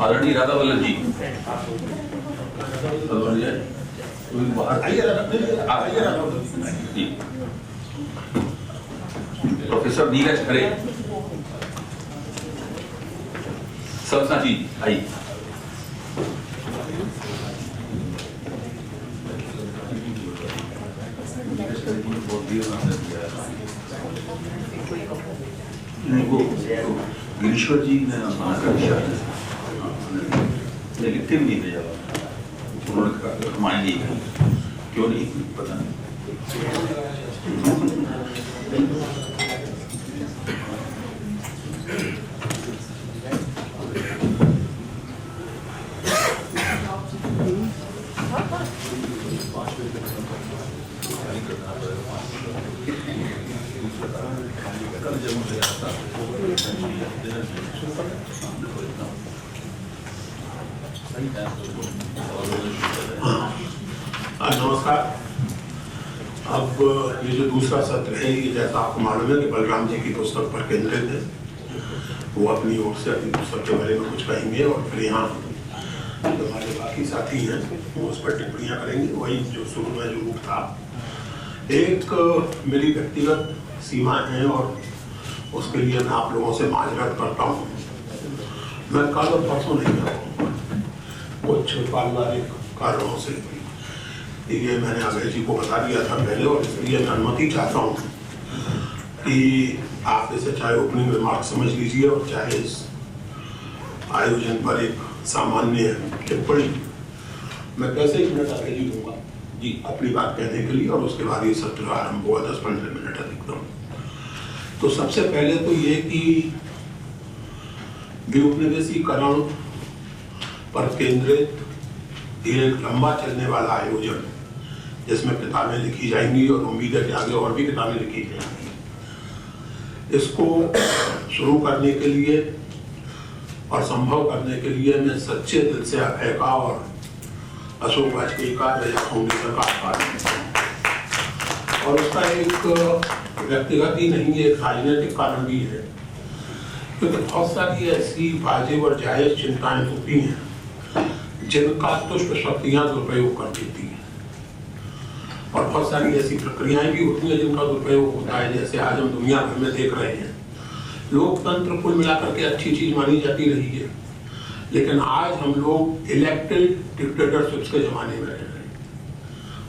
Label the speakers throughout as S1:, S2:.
S1: आदरणीय राधा वल्लभ जी प्रोफेसर नीरज खरे सबसा जी आई वो गिरीश्वर जी ने मना कर दिया, लिखते भी नहीं भेजा, उन्होंने कहा हम आएंगे, क्यों नहीं पता नहीं।
S2: नमस्कार। अब ये जो दूसरा सत्र है, ये जैसा आपको मालूम है कि बलराम जी की पुस्तक पर केंद्रित है। वो अपनी ओर से अपनी पुस्तक के बारे में कुछ कहेंगे और फिर यहाँ जो हमारे बाकी साथी हैं वो उस पर टिप्पणियाँ करेंगे। वही जो शुरू में जो रूप था, एक मेरी व्यक्तिगत सीमाएं हैं और उसके लिए मैं आप लोगों से माजरत करता हूँ। मैं कल और परसों नहीं करूँगा, कुछ पारिवारिक कारणों से ये मैंने अभय जी को बता दिया था पहले, और इसलिए मैं अनुमति चाहता हूँ कि आप इसे चाहे ओपनिंग रिमार्क समझ लीजिए और चाहे इस आयोजन पर एक सामान्य टिप्पणी। मैं कैसे ही मिनट अभय जी दूंगा जी अपनी बात कहने के लिए, और उसके बाद ये सत्र आरंभ हुआ 10-15 मिनट अधिकतम। तो सबसे पहले तो ये कि विउपनिवेशीकरण पर केंद्रित एक लंबा चलने वाला आयोजन, जिसमें किताबें लिखी जाएंगी और उम्मीद है कि आगे और भी किताबें लिखी जाएंगी। इसको शुरू करने के लिए और संभव करने के लिए मैं सच्चे दिल से अभय का और अशोक वाजपेयी का फाउंडेशन का आभार करता हूँ। और उसका एक व्यक्तिगत ही नहीं, एक राजनीतिक कारण भी है, क्योंकि बहुत सारी ऐसी वाजिब और जायज चिंताएं होती हैं जिनका तुष्ट शक्तियां दुरुपयोग कर देती हैं, और बहुत सारी ऐसी प्रक्रियाएं भी होती हैं जिनका दुरुपयोग होता है। जैसे आज हम दुनिया भर में देख रहे हैं, लोकतंत्र कुल मिलाकर के अच्छी चीज मानी जाती रही है, लेकिन आज हम लोग इलेक्टेड डिक्टेटरशिप्स के जमाने में रह रहे हैं।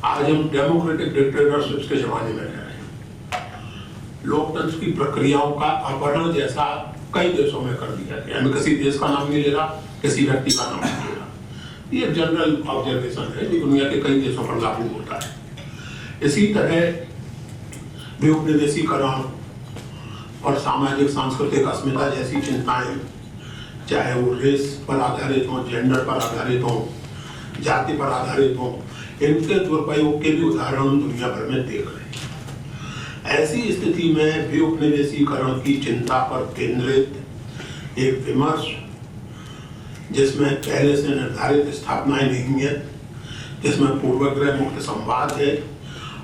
S2: आज हम डेमोक्रेटिक डिक्टेटरशिप्स के जमाने में रह रहे हैं। लोकतंत्र की प्रक्रियाओं का अपहरण जैसा कई देशों में कर दिया गया। मैं किसी देश का नाम नहीं ले रहा, किसी व्यक्ति का नाम नहीं ले रहा, ये जनरल ऑब्जर्वेशन है जो दुनिया के कई देशों पर लागू होता है। इसी तरह विउपनिवेशीकरण और सामाजिक सांस्कृतिक अस्मिता जैसी चिंताएं, चाहे वो रेस पर आधारित हो, जेंडर पर आधारित हो, जाति पर आधारित हो, इनके दुरुपयोग के भी उदाहरण दुनिया भर में देख रहे हैं। ऐसी स्थिति में विउपनिवेशीकरण की चिंता पर केंद्रित एक विमर्श, जिसमें पहले से निर्धारित स्थापनाएं नहीं है, जिसमें पूर्वग्रह मुक्त संवाद है,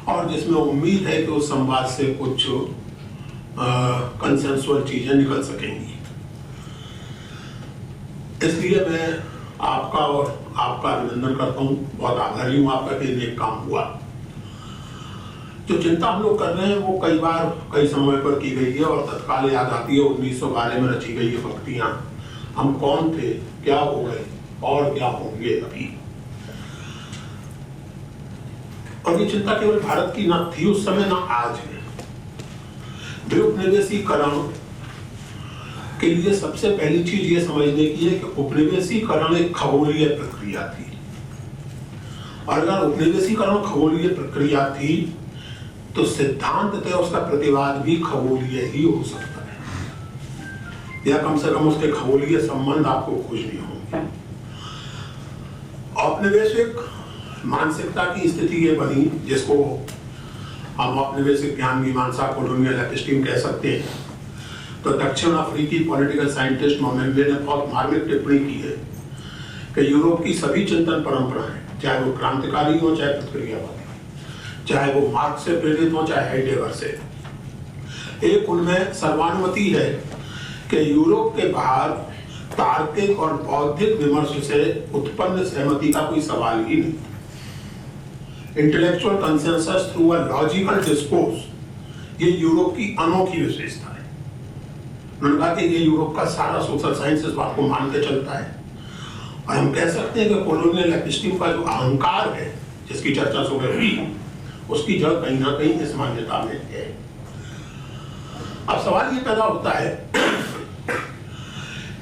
S2: और जिसमें उम्मीद है कि उस संवाद से कुछ कंसेंसुअल चीजें निकल सकेंगी। इसलिए मैं आपका और आपका अभिनंदन करता हूँ, बहुत आभारी हूँ आपका कि एक काम हुआ। जो चिंता हम लोग कर रहे हैं वो कई बार कई समय पर की गई है, और तत्काल याद आती है 1912 में रची गई ये पंक्तियां, हम कौन थे, क्या हो गए और क्या होंगे अभी। और ये चिंता केवल भारत की ना थी उस समय, ना आज है। विउपनिवेशीकरण के लिए सबसे पहली चीज ये समझने की है कि उपनिवेशीकरण एक खगोलीय प्रक्रिया थी, और अगर उपनिवेशीकरण खगोलीय प्रक्रिया थी तो सिद्धांततः उसका प्रतिवाद भी खगोलीय ही हो सकता है, या कम से कम उसके खगोलीय संबंध आपको खोजने होंगे। औपनिवेशिक मानसिकता की स्थिति ये बनी, जिसको हम औपनिवेशिक ज्ञान मीमांसा कॉलोनियल एपिस्टीम कह सकते हैं। तो दक्षिण अफ्रीकी पॉलिटिकल साइंटिस्ट मोमेंबे ने बहुत मार्मिक टिप्पणी की है कि यूरोप की सभी चिंतन परंपराएं, चाहे वो क्रांतिकारी हो, चाहे प्रतिक्रियावादी, चाहे वो मार्क्स से प्रेरित हो, चाहे हाइडेगर से, एक उनमें सर्वानुमति है कि यूरोप के बाहर तार्किक और बौद्धिक विमर्श से उत्पन्न सहमति का कोई सवाल ही नहीं। Intellectual consensus through a logical discourse, ये यूरोप की अनोखी विशेषता है। उन्होंने कहा कि ये यूरोप का सारा सोशल साइंस इस बात को मान के चलता है, और हम कह सकते हैं कि कॉलोनियल एपिस्टीम का जो अहंकार है जिसकी चर्चा सुबह हुई, उसकी जड़ कहीं ना कहीं इस मान्यता में है। अब सवाल ये पैदा होता है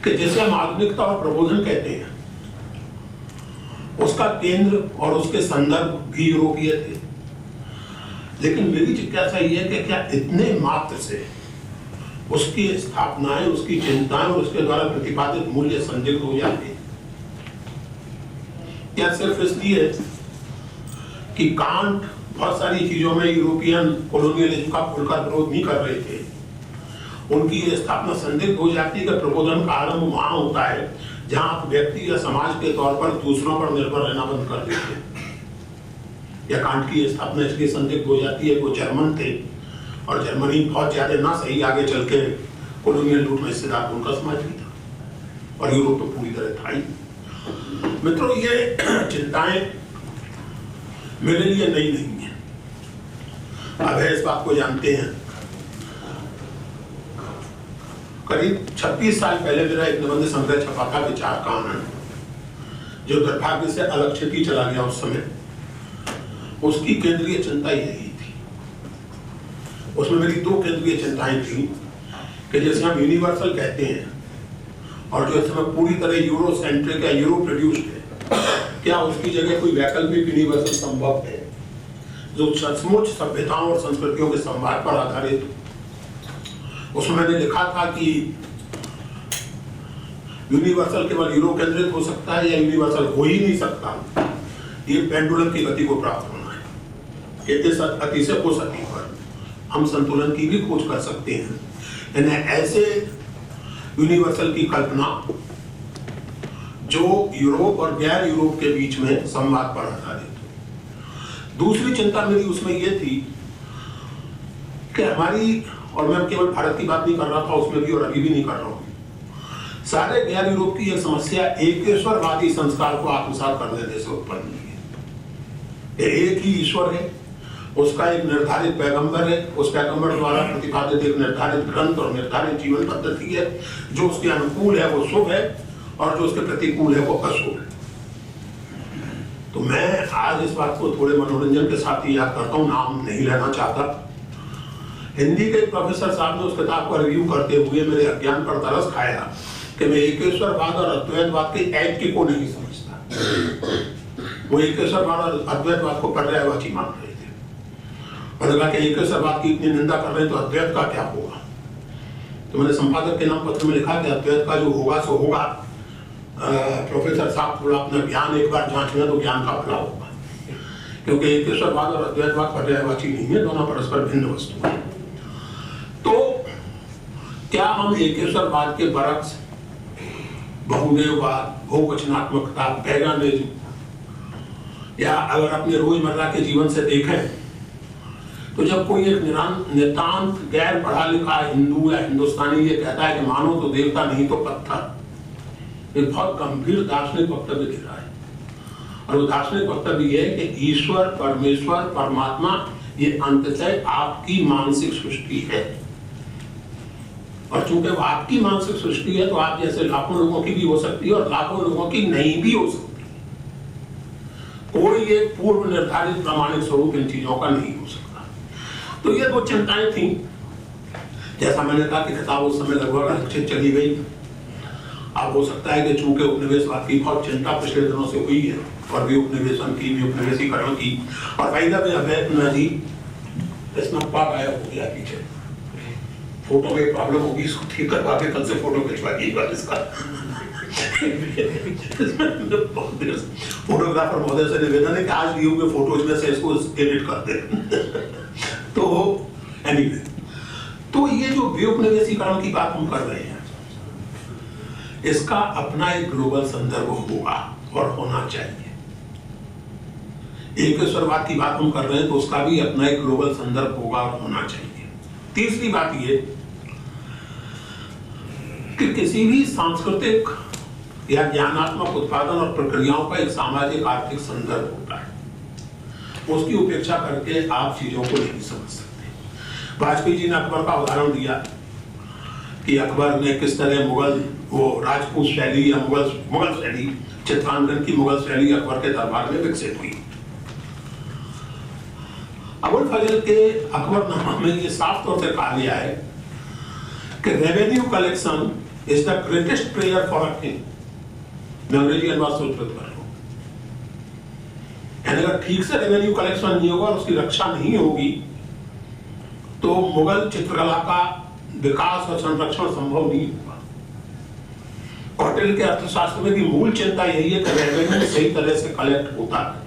S2: कि जिसे हम आधुनिकता और प्रबोधन कहते हैं, उसका केंद्र और उसके संदर्भ भी यूरोपीय थे, लेकिन मेरी जिज्ञासा ये है कि क्या इतने मात्र से उसकी स्थापनाएं, उसकी चिंताएं और उसके द्वारा प्रतिपादित मूल्य संदिग्ध हो जाते हैं? क्या सिर्फ इसलिए कि कांट बहुत सारी चीजों में यूरोपियन कोलोनियलिज्म का खुलकर विरोध नहीं कर रहे थे, उनकी ये स्थापना संदिग्ध हो जाती है कि प्रबोधन का आरंभ वहां होता है जहां आप व्यक्ति या समाज के तौर पर दूसरों पर निर्भर रहना बंद कर देते हैं। या कांट की स्थापना इसलिए संदिग्ध हो जाती है, वो जर्मन थे और जर्मनी बहुत ज्यादा ना सही आगे चल के कोलोनियल रूप में हिस्सेदार उनका समाज भी था, और यूरोप तो पूरी तरह था ही। मित्रों, ये चिंताएं मेरे लिए नई नहीं है। अब है इस बात को जानते हैं, करीब 36 साल पहले मेरा एक निबंध संग्रह छपा था, विचार का आनंद, जो दुर्भाग्य से अलक्षित ही चला गया उस समय। उसकी केंद्रीय चिंता यही थी, उसमें मेरी दो केंद्रीय चिंताएं थी कि जैसे हम यूनिवर्सल कहते हैं और जो इस समय पूरी तरह यूरो सेंट्रिक या यूरो प्रोड्यूस्ड है, क्या उसकी जगह कोई वैकल्पिक यूनिवर्सल संभव है जो सचमुच सभ्यताओं और संस्कृतियों के संवाद पर आधारित? उसमें मैंने लिखा था कि यूनिवर्सल केवल यूरो केंद्रित हो सकता है या यूनिवर्सल हो ही नहीं सकता, ये पेंडुलम की गति को प्राप्त होना है। ये इस अति से उस अति पर हम संतुलन की भी खोज कर सकते हैं। यानी ऐसे यूनिवर्सल की कल्पना जो यूरोप और गैर यूरोप के बीच में संवाद पर आधारित हो। दूसरी चिंता मेरी उसमें यह थी कि हमारी, और मैं केवल भारत की बात नहीं कर रहा था उसमें भी और अभी भी नहीं कर रहा हूं, सारे गैर यूरोप की यह समस्या एकेश्वरवादी संस्कार को आत्मसात कर देने से उत्पन्न हुई है। एक ही ईश्वर है, उसका एक निर्धारित पैगंबर है, उस पैगंबर द्वारा प्रतिपादित एक निर्धारित ग्रंथ और निर्धारित जीवन पद्धति है, जो उसके अनुकूल है वो शुभ है और जो उसके प्रतिकूल है वो अशुभ है। तो मैं आज इस बात को थोड़े मनोरंजन के साथ ही याद करता हूँ, नाम नहीं लेना चाहता। हिंदी के प्रोफेसर साहब ने उस किताब को रिव्यू करते हुए मेरे अज्ञान पर तरस खाया कि मैं एकेश्वरवाद और अद्वैतवाद के ऐक्य को नहीं समझता। वो एकेश्वरवाद और अद्वैतवाद को पर्यायवाची मान रहे थे। उन्होंने कहा कि एकेश्वरवाद की इतनी निंदा कर रहे हैं तो अद्वैत का क्या होगा? तो मैंने संपादक के नाम पत्र में लिखा कि अद्वैत का जो होगा सो होगा। प्रोफेसर साहब थोड़ा अपना ज्ञान एक बार जांच लें तो ज्ञान का भला होगा, क्योंकि एकेश्वरवाद और अद्वैतवाद पर्यायवाची नहीं है, दोनों परस्पर भिन्न वस्तु है। तो क्या हम एकेश्वरवाद के बरक्स बहुदेववाद, बहुवचनात्मकता, पैगानिज्म, या अगर अपने रोजमर्रा के जीवन से देखें तो जब कोई एक नितांत गैर पढ़ा लिखा हिंदू या हिंदुस्तानी ये कहता है कि मानो तो देवता नहीं तो पत्थर, एक बहुत गंभीर दार्शनिक वक्तव्य दे रहा है। और वो दार्शनिक वक्तव्य ये है कि ईश्वर, परमेश्वर, परमात्मा ये अंततः आपकी मानसिक सृष्टि है, और चूंकि वो आपकी मानसिक सृष्टि है तो आप जैसे लाखों लोगों की भी हो सकती है और लाखों लोगों की नहीं भी हो सकती। कोई एक पूर्व निर्धारित प्रामाणिक स्वरूप इन चीजों का नहीं हो सकता। तो ये दो चिंताएं थी। जैसा मैंने कहा कि किताब उस समय लगभग अलक्षित चली गई। अब हो सकता है कि चूंकि उपनिवेशवाद की बहुत चिंता पिछले दिनों से हुई है और भी उपनिवेशन की, भी उपनिवेशीकरण की, और फायदा भी अवैध जी इसमें गायब हो गया पीछे। फोटो में प्रॉब्लम होगी, इसको ठीक करवा के कल से फोटो खिंचवाइएगा इसका। फोटोग्राफर महोदय से निवेदन है कि आज लिए हुए फोटोज में से इसको एडिट कर दे। तो एनीवे, तो ये जो उपनिवेशीकरण की बात हम कर रहे हैं, इसका अपना एक ग्लोबल संदर्भ होगा और होना चाहिए। एकेश्वरवाद की बात हम कर रहे हैं तो उसका भी अपना एक ग्लोबल संदर्भ होगा और होना चाहिए। तीसरी बात ये कि किसी भी सांस्कृतिक या ज्ञानात्मक उत्पादन और प्रक्रियाओं का एक सामाजिक आर्थिक संदर्भ होता है। उसकी उपेक्षा करके आप चीजों को नहीं समझ सकते। वाजपेयी जी ने अकबर का उदाहरण दिया कि अकबर ने किस तरह मुगल वो राजपूत शैली या मुगल शैली, चित्रांकन की मुगल शैली अकबर के दरबार में विकसित हुई। अबुल फजल के अकबरनामा में ये साफ तौर से कहा गया है कि revenue collection is the greatest prayer for a king. मैं अंग्रेजी अनुवाद से उद्धृत कर रहा हूं। अगर ठीक से रेवेन्यू कलेक्शन नहीं होगा और उसकी रक्षा नहीं होगी तो मुगल चित्रकला का विकास और संरक्षण संभव नहीं होगा। कौटिल्य के अर्थशास्त्र में की मूल चिंता यही है कि रेवेन्यू सही तरह से कलेक्ट होता है।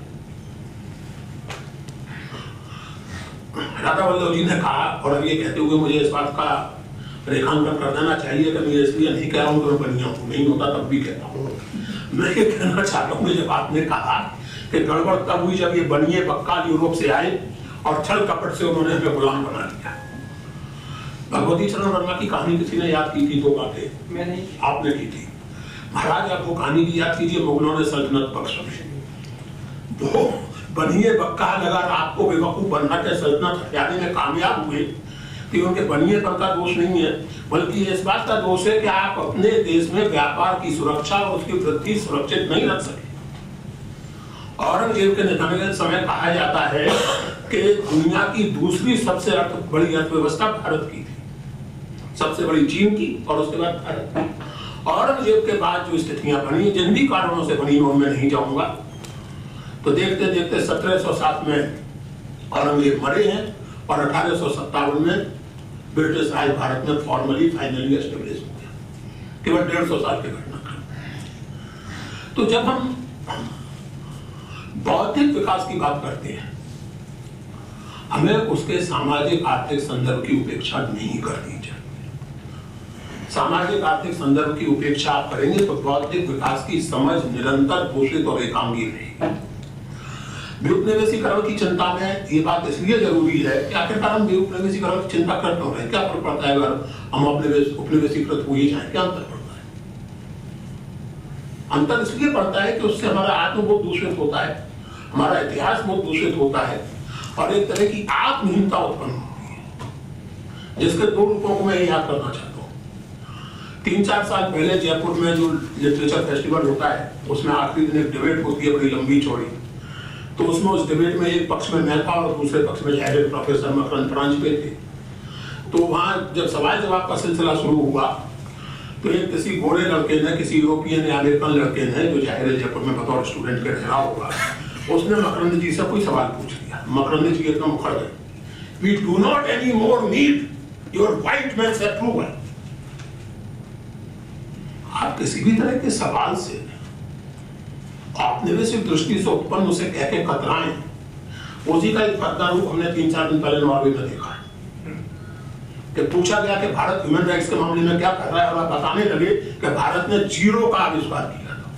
S2: राधा वल्लभ जी ने कहा, और अब ये कहते हुए मुझे इस बात का रेखांकन कर देना चाहिए कि मैं इसलिए नहीं कह रहा हूं कि मैं बनिया हूं, नहीं होता तब भी कहता हूं। मैं ये कहना चाहता हूं, जब आपने कहा कि गड़बड़ तब हुई जब ये बनिए बक्काल यूरोप से आए और छल कपट से उन्होंने हमें गुलाम बना लिया। भगवती चरण वर्मा की कहानी किसी ने याद की थी? 2 बातें
S3: मैंने
S2: आपने की थी। महाराज आप वो कहानी की याद कीजिए, मुगलों ने सल्तनत बख्श वो बनिए बक्का लगा रात को बेवकूफ बनना के सल्तनत हथियाने में कामयाब हुए कि उनके बनिए पर का दोष नहीं है, बल्कि इस बात का दोष है कि आप अपने देश में व्यापार की सुरक्षा और उसकी वृद्धि सुरक्षित नहीं रख सके। औरंगजेब के निधन के समय कहा जाता है कि दुनिया की दूसरी सबसे बड़ी अर्थव्यवस्था भारत की थी, सबसे बड़ी चीन की और उसके बाद भारत की। औरंगजेब के बाद जो स्थितियां बनी, जिन भी कारणों से बनी, मैं उनमें नहीं जाऊंगा, तो देखते देखते 1707 में औरंगजेब मरे हैं और 1857 में ब्रिटिश राज भारत में फॉर्मली फाइनली एस्टेब्लिश हो गया, केवल 150 साल के घटनाक्रम। तो जब हम बौद्धिक विकास की बात करते हैं, हमें उसके सामाजिक आर्थिक संदर्भ की उपेक्षा नहीं करनी चाहिए। सामाजिक आर्थिक संदर्भ की उपेक्षा आप करेंगे तो बौद्धिक विकास की समझ निरंतर पोषित और एकांगी रहेगी। उपनिवेशीकरण की चिंता में ये बात इसलिए जरूरी है कि आखिरकार हम उपनिवेशीकरण की चिंता कर क्यों रहे हैं? क्या फर्क पड़ता है अगर हम उपनिवेशीकृत हो ही जाए? क्या अंतर पड़ता है? अंतर इसलिए पड़ता है कि उससे हमारा आत्मबोध दूषित होता है, हमारा इतिहास बहुत दूषित होता है और एक तरह की आत्महीनता उत्पन्न होती है, जिसके 2 रूपों को मैं याद करना चाहता हूँ। 3-4 साल पहले जयपुर में जो लिटरेचर फेस्टिवल होता है, उसमें आखिरी दिन एक डिबेट होती है बड़ी लंबी चौड़ी। तो उसमें उस डिबेट में एक पक्ष में मैं था और दूसरे पक्ष में जाहिर प्रोफेसर मकरंद प्रांजपे थे। तो वहां जब सवाल जवाब का सिलसिला शुरू हुआ तो एक किसी गोरे लड़के ने, किसी यूरोपियन या अमेरिकन लड़के ने, जो जाहिर जयपुर में बतौर स्टूडेंट के रहा होगा, उसने मकरंद जी से कोई सवाल पूछ लिया। मकरंद जी एकदम उखड़ गए। We do not any more need your white man's approval. आप किसी भी तरह के सवाल से औपनिवेशिक दृष्टि से उत्पन्न उसे कह के कतराएं, उसी का एक भद्दा रूप हमने 3-4 दिन पहले नॉर्वे में देखा है कि पूछा गया कि भारत ह्यूमन राइट्स के मामले में क्या कर रहा है और आप बताने लगे कि भारत ने 0 का आविष्कार किया था।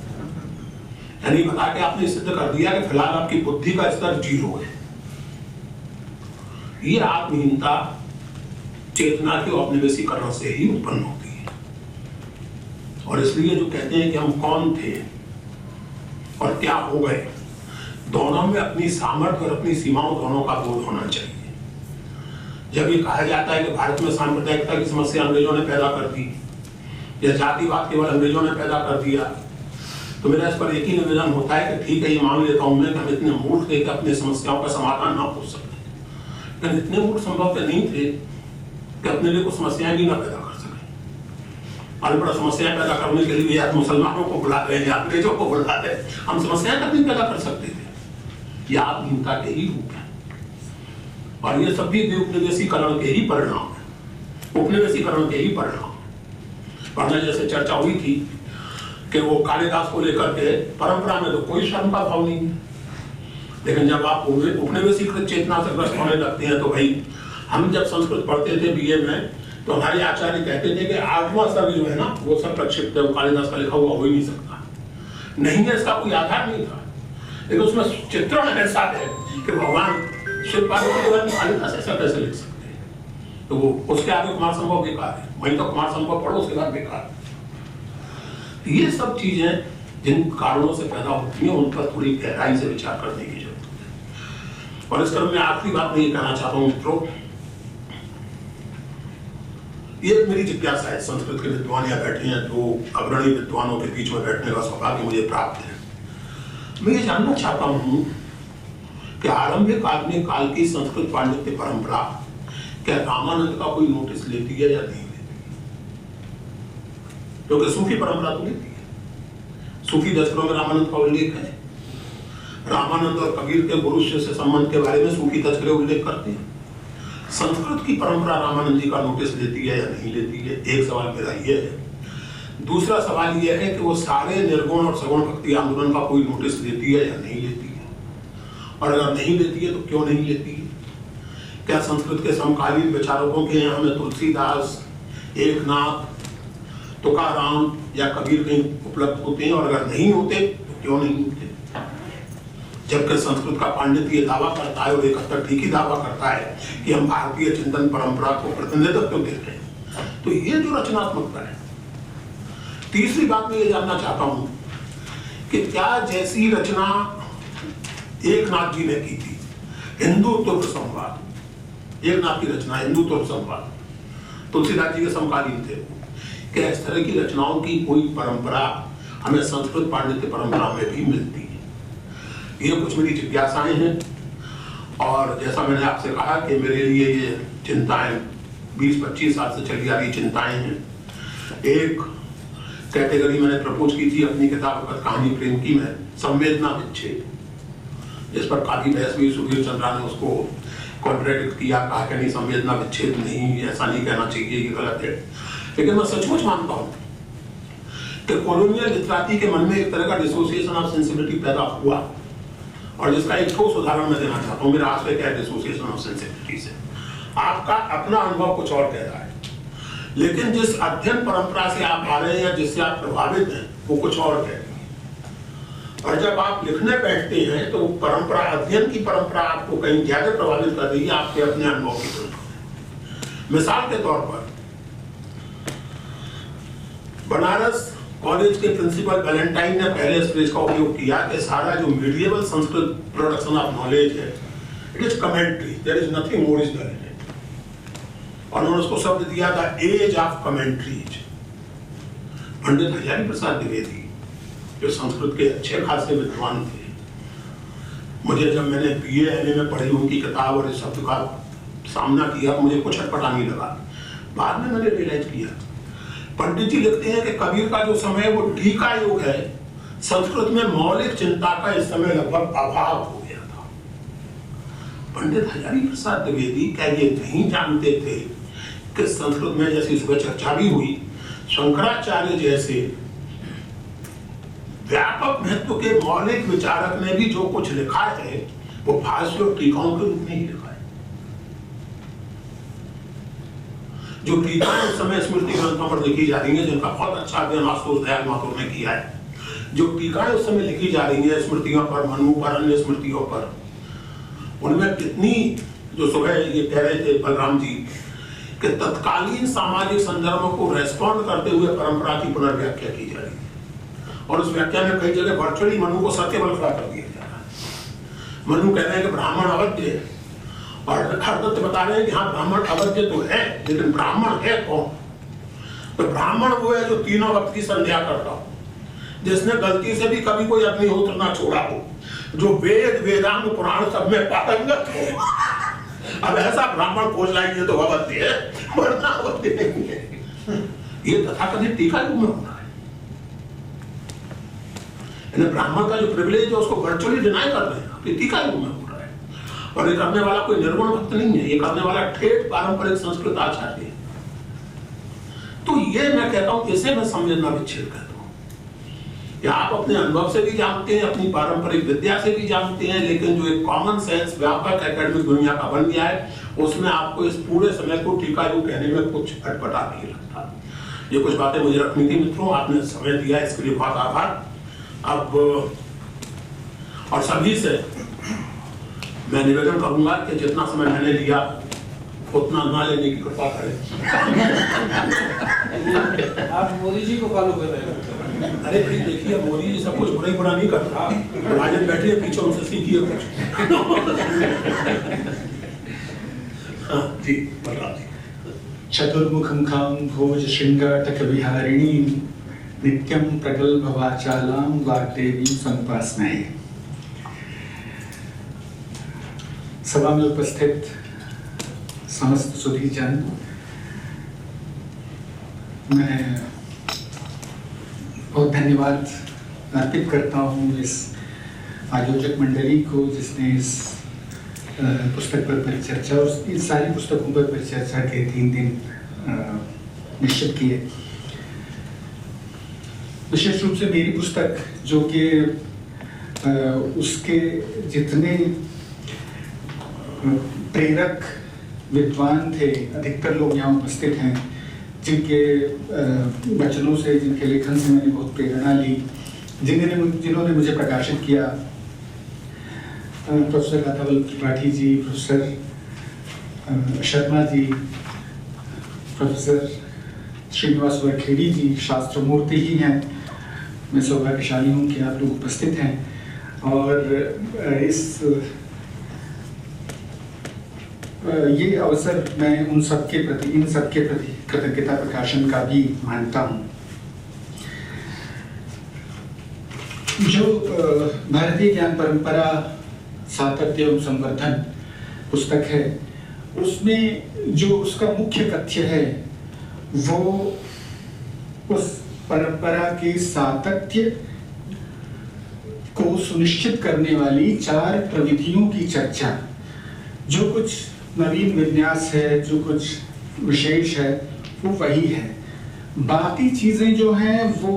S2: यानी बता के आपने सिद्ध कर दिया कि फिलहाल आपकी बुद्धि का स्तर 0 है। ये आत्महीनता चेतना के औपनिवेशीकरण से ही उत्पन्न होती है। और इसलिए जो कहते हैं कि हम कौन थे और क्या हो गए, दोनों में अपनी सामर्थ्य और अपनी सीमाओं दोनों का बोध होना चाहिए। जब ये कहा जाता है कि भारत में सांप्रदायिकता की समस्या अंग्रेजों ने पैदा कर दी या जातिवाद केवल अंग्रेजों ने पैदा कर दिया, तो मेरा इस पर एक ही निवेदन होता है कि ठीक है, ये मान लेता हूं मैं कि हम इतने मूर्ख थे कि अपनी समस्याओं का समाधान ना हो सके, लेकिन इतने मूर्ख संभव नहीं थे कि अपने लिए कुछ समस्याएं भी ना पैदा कर सके। और बड़ा समस्याएं पैदा करने के लिए यार मुसलमानों को बुला रहे हैं, अंग्रेजों को बुला रहे हैं, हम समस्याएं तक नहीं पैदा कर सकते थे। यह आत्महीनता के ही रूप है और ये सब भी उपनिवेशीकरण के ही परिणाम है, उपनिवेशीकरण के ही परिणाम। पहले जैसे चर्चा हुई थी कि वो कालिदास को लेकर के परंपरा में तो कोई शर्म का भाव नहीं है, लेकिन जब आप उपनिवेशीकृत चेतना से ग्रस्त होने लगते हैं तो भाई, हम जब संस्कृत पढ़ते थे बीए में तो हमारे आचार्य कहते थे कि 8वां सर्ग जो है ना वो सब प्रक्षिप्त है, वो कालिदास का लिखा हुआ हो ही नहीं सकता। नहीं है, इसका कोई आधार नहीं था, लेकिन उसमें चित्रण ऐसा है कि भगवान शिव पार्वती के बारे में कालिदास ऐसा कैसे लिख सकते हैं? तो वो उसके आगे कुमार संभव बेकार है, वहीं तो कुमार संभव पढ़ो उसके बाद बेकार। ये सब चीजें जिन कारणों से पैदा होती हैं उन पर थोड़ी गहराई से विचार करने की जरूरत है। और इस क्रम में आखिरी बात मैं ये कहना चाहता हूँ मित्रों, ये मेरी जिज्ञासा है, संस्कृत के विद्वान यहाँ बैठे हैं, जो अग्रणी विद्वानों के बीच में बैठने का सौभाग्य मुझे प्राप्त है। मैं ये जानना चाहता हूँ कि आरंभिक आधुनिक काल की संस्कृत पांडित्य परंपरा क्या रामानंद का कोई नोटिस लेती है या नहीं लेती? क्योंकि सूफी परंपरा तो लेती है, सूफी दस्तरों में रामानंद का उल्लेख है, रामानंद और कबीर के गुरु शिष्य संबंध के बारे में सूफी दस्तरें उल्लेख करते हैं। संस्कृत की परंपरा रामानंद जी का नोटिस लेती है या नहीं लेती है? एक सवाल मेरा यह है। दूसरा सवाल यह है कि वो सारे निर्गुण और सगुण भक्ति आंदोलन का कोई नोटिस लेती है या नहीं लेती है, और अगर नहीं लेती है तो क्यों नहीं लेती है? क्या संस्कृत के समकालीन विचारकों के यहाँ में तुलसीदास, एकनाथ, तुकाराम या कबीर कहीं उपलब्ध होते हैं, और अगर नहीं होते तो क्यों नहीं होते? जबकि संस्कृत का पांडित्य ये दावा करता है और एक हद तक ठीक ही दावा करता है कि हम भारतीय चिंतन परंपरा को प्रतिनिधित्व देते हैं, तो ये जो रचनात्मकता है। तीसरी बात मैं ये जानना चाहता हूं कि क्या जैसी रचना एकनाथ जी ने की थी, हिंदू तुर्क संवाद, एकनाथ की रचना हिंदू तुर्क संवाद, तुलसीदास जी के समकालीन थे, क्या इस तरह की रचनाओं की कोई परंपरा हमें संस्कृत पांडित्य परंपरा में भी मिलती है? ये कुछ मेरी जिज्ञासाएं हैं, और जैसा मैंने आपसे कहा कि मेरे लिए ये चिंताएं 20-25 साल से चली आ रही चिंताएं हैं। एक कैटेगरी मैंने प्रपोज की थी अपनी किताब कहानी प्रेम की में, संवेदना विच्छेद, जिस पर काफी बहस हुई। सुधीर चंद्रा ने उसको कॉन्ट्रडिक्ट किया, कहा कि नहीं संवेदना विच्छेद नहीं, ऐसा नहीं कहना चाहिए, ये गलत है। लेकिन मैं सचमुच मानता हूं कि कॉलोनियल लिटरेचर के मन में एक तरह का डिसोसिएशन ऑफ सेंसिबिलिटी पैदा हुआ, और जिसका एक ठोस उदाहरण मैं देना चाहता हूं। मेरा आशय क्या है डिसोसिएशन ऑफ सेंसिबिलिटी से? आपका अपना अनुभव कुछ और कह रहा है, लेकिन जिस अध्ययन परंपरा से आप आ रहे हैं या जिससे आप प्रभावित हैं वो कुछ और कह रही है। और जब आप लिखने बैठते हैं तो परंपरा, अध्ययन की परंपरा आपको कहीं ज्यादा प्रभावित कर रही है आपके अपने अनुभव की तुलना। मिसाल के तौर पर बनारस कॉलेज के प्रिंसिपल वैलेंटाइन ने पहले इस फ्रेज का उपयोग किया कि सारा जो medieval Sanskrit production of knowledge है, it is commentary, there is nothing original in it. और उन्होंने उसको शब्द दिया था age of commentaries. Pandit Hazari Prasad Dwivedi जो संस्कृत के अच्छे खासे विद्वान थे, मुझे जब मैंने BA MA में पढ़ी उनकी किताब और इस शब्द का सामना किया, मुझे कुछ अटपटा नहीं लगा। बाद में मैंने रियलाइज किया, पंडित जी लिखते हैं कि कबीर का जो समय वो टीका युग है, संस्कृत में मौलिक चिंता का इस समय लगभग अभाव हो गया था। पंडित हजारी प्रसाद द्विवेदी क्या ये नहीं जानते थे कि संस्कृत में, जैसी सुबह चर्चा भी हुई, शंकराचार्य जैसे व्यापक महत्व के मौलिक विचारक ने भी जो कुछ लिखा है वो भाष्य और टीकाओं के रूप में ही लिखा है। जो टीकाएं उस समय स्मृति ग्रंथों पर लिखी जा रही हैं, जिनका बहुत अच्छा अध्ययन आशुतोष दयाल माथुर ने किया है, जो टीकाएं उस समय लिखी जा रही हैं स्मृतियों पर, मनु पर, अन्य स्मृतियों पर, उनमें कितनी, जो सुबह ये कह रहे थे बलराम जी, कि तत्कालीन सामाजिक संदर्भों को रेस्पॉन्ड करते हुए परंपरा की पुनर्व्याख्या की जा रही है। और उस व्याख्या में कई जगह वर्चुअली मनु को सत्य बल खड़ा कर दिया जा रहा है। मनु कह रहे हैं कि ब्राह्मण अवध्य है, और हरदत्त बता रहे हैं कि हाँ ब्राह्मण अवध्य तो है, लेकिन ब्राह्मण है कौन? तो ब्राह्मण वो है जो तीनों वक्त की संध्या करता हो, जिसने गलती से भी कभी कोई अग्निहोत्र ना छोड़ा हो, जो वेद वेदांत पुराण सब में पारंगत हो। अब ऐसा ब्राह्मण खोज लाएंगे तो अवध्य है, वरना अवध्य नहीं है। ये तथाकथित टीका युग में होना है। ब्राह्मण का जो प्रिविलेज है उसको वर्चुअली डिनाई कर रहे हैं, टीका युग में हो रहा है। और ये करने वाला कोई निर्गुण भक्त नहीं है, ये करने वाला ठेठ पारंपरिक संस्कृत आचार्य है। तो ये मैं कहता हूं, इसे मैं संवेदना विच्छेद कहता हूं कि आप अपने अनुभव से भी जानते हैं, अपनी पारंपरिक विद्या से भी जानते हैं, लेकिन जो एक कॉमन सेंस व्यापक एकेडमिक दुनिया का बन गया है, उसमें आपको इस पूरे समय को टीका युग कहने में कुछ अटपटा नहीं लगता। ये कुछ बातें मुझे रखनी थी मित्रों, आपने समय दिया, इसके लिए बहुत आभार। अब और सभी से मैं निवेदन करूंगा कि जितना समय मैंने लिया उतना ना लेने की कृपा करें।
S3: आप मोदी जी को फॉलो कर रहे हैं?
S2: अरे भाई देखिए, मोदी जी सब कुछ बुरा ही बुरा नहीं करता, राजन बैठे हैं पीछे, उनसे सीखिए कुछ। हाँ जी, बलराम जी।
S4: चतुर्मुखं खां भोज श्रृंगाटक विहारिणी नित्यं प्रगल्भ वाचालां वाग्देवीं समुपासनाये। सभा में उपस्थित समस्त सुधीजन, मैं बहुत धन्यवाद अर्पित करता हूँ इस आयोजक मंडली को जिसने इस पुस्तक पर परिचर्चा और इन सारी पुस्तकों पर परिचर्चा के 3 दिन निश्चित किए। विशेष रूप से मेरी पुस्तक, जो कि उसके जितने प्रेरक विद्वान थे, अधिकतर लोग यहाँ उपस्थित हैं जिनके वचनों से, जिनके लेखन से मैंने बहुत प्रेरणा ली, जिन्होंने मुझे प्रकाशित किया, professor Radhavallabh Tripathi ji, professor Sharma ji, professor Srinivas Varkhedi जी, शास्त्र मूर्ति ही हैं। मैं सौभाग्यशाली हूँ कि आप लोग उपस्थित हैं और ये अवसर मैं इन सब के प्रति कृतज्ञता प्रकाशन का भी मानता हूँ। जो भारतीय ज्ञान परंपरा सातत्य एवं संवर्धन पुस्तक है, उसमें जो उसका मुख्य तथ्य है वो उस परंपरा के सातत्य को सुनिश्चित करने वाली 4 प्रविधियों की चर्चा, जो कुछ नवीन विन्यास है, जो कुछ विशेष है, वो वही है। बाकी चीजें जो हैं वो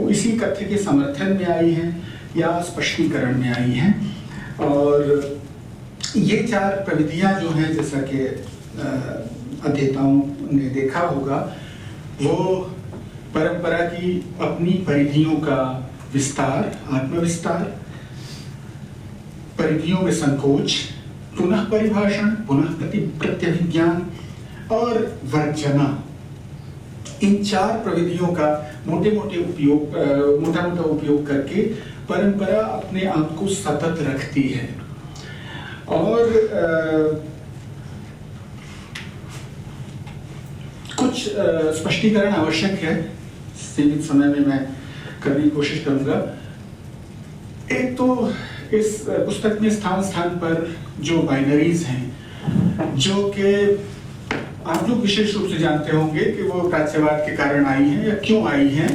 S4: इसी तथ्य के समर्थन में आई हैं या स्पष्टीकरण में आई हैं। और ये 4 प्रविधियां जो हैं, जैसा कि अध्येताओं ने देखा होगा, वो परंपरा की अपनी परिधियों का विस्तार, आत्मविस्तार, परिधियों में संकोच, पुनः परिभाषण, पुनः प्रत्यभिज्ञान और वर्जना। इन 4 प्रविधियों का मोटा मोटा उपयोग करके परंपरा अपने आप को सतत रखती है। और कुछ स्पष्टीकरण आवश्यक है, सीमित समय में मैं करने की कोशिश करूंगा। एक तो इस पुस्तक में स्थान स्थान पर जो बाइनरीज हैं, जो कि आप लोग विशेष रूप से जानते होंगे कि वो प्राच्यवाद के कारण आई हैं या क्यों आई हैं,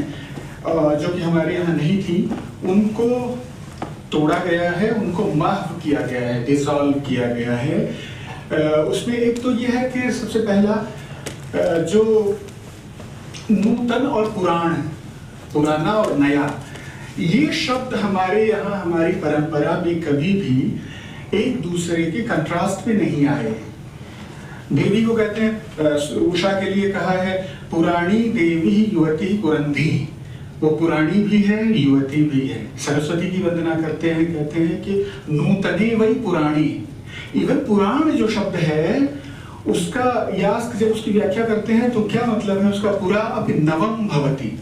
S4: जो कि हमारे यहाँ नहीं थी, उनको तोड़ा गया है, उनको महव किया गया है, डिसॉल्व किया गया है। उसमें एक तो ये है कि सबसे पहला जो नूतन और पुराना और नया, ये शब्द हमारे यहाँ हमारी परंपरा में कभी भी एक दूसरे के कंट्रास्ट में नहीं आए। देवी को कहते हैं, उषा के लिए कहा है पुराणी देवी युवती कुरंधी, वो पुरानी भी है, युवती भी है। सरस्वती की वंदना करते हैं, कहते हैं कि नूतने वही पुराणी। इवन पुराण जो शब्द है उसका यास्क जब उसकी व्याख्या करते हैं तो क्या मतलब है उसका, पुरा अपि नवम भवति।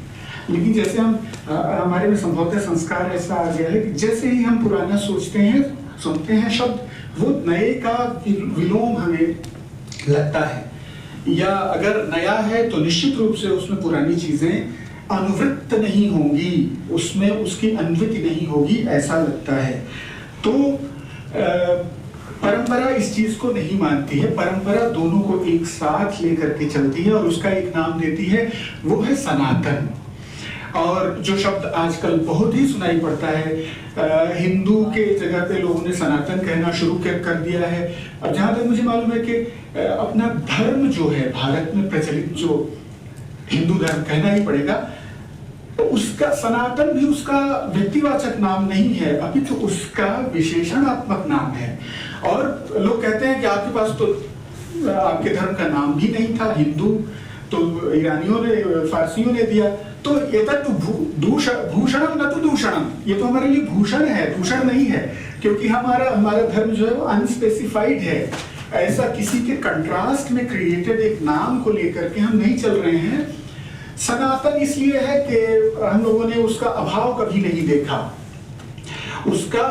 S4: लेकिन जैसे हम हमारे में संभवतः संस्कार ऐसा आ गया है कि जैसे ही हम पुराना सोचते हैं, सुनते हैं शब्द, वो नए का विलोम हमें लगता है, या अगर नया है तो निश्चित रूप से उसमें पुरानी चीजें अनुवृत्त नहीं होंगी, उसमें उसकी अन्विति नहीं होगी, ऐसा लगता है। तो परंपरा इस चीज को नहीं मानती है। परंपरा दोनों को एक साथ लेकर के चलती है और उसका एक नाम देती है, वो है सनातन। और जो शब्द आजकल बहुत ही सुनाई पड़ता है, हिंदू के जगह पे लोगों ने सनातन कहना शुरू कर दिया है। अब जहां तक मुझे मालूम है कि अपना धर्म जो है भारत में प्रचलित, जो हिंदू धर्म कहना ही पड़ेगा, तो उसका सनातन भी उसका व्यक्तिवाचक नाम नहीं है, अपितु उसका विशेषणात्मक नाम है। और लोग कहते हैं कि आपके पास तो आपके धर्म का नाम भी नहीं था, हिंदू तो ईरानियों ने, फारसियों ने दिया, तो ये तक भूषणम न तो दूषणम, ये तो हमारे लिए भूषण है, दूषण नहीं है, क्योंकि हमारा धर्म जो है वो अनस्पेसिफाइड है। ऐसा किसी के कंट्रास्ट में क्रिएटेड एक नाम को लेकर के हम नहीं चल रहे हैं। सनातन इसलिए है कि हम लोगों ने उसका अभाव कभी नहीं देखा, उसका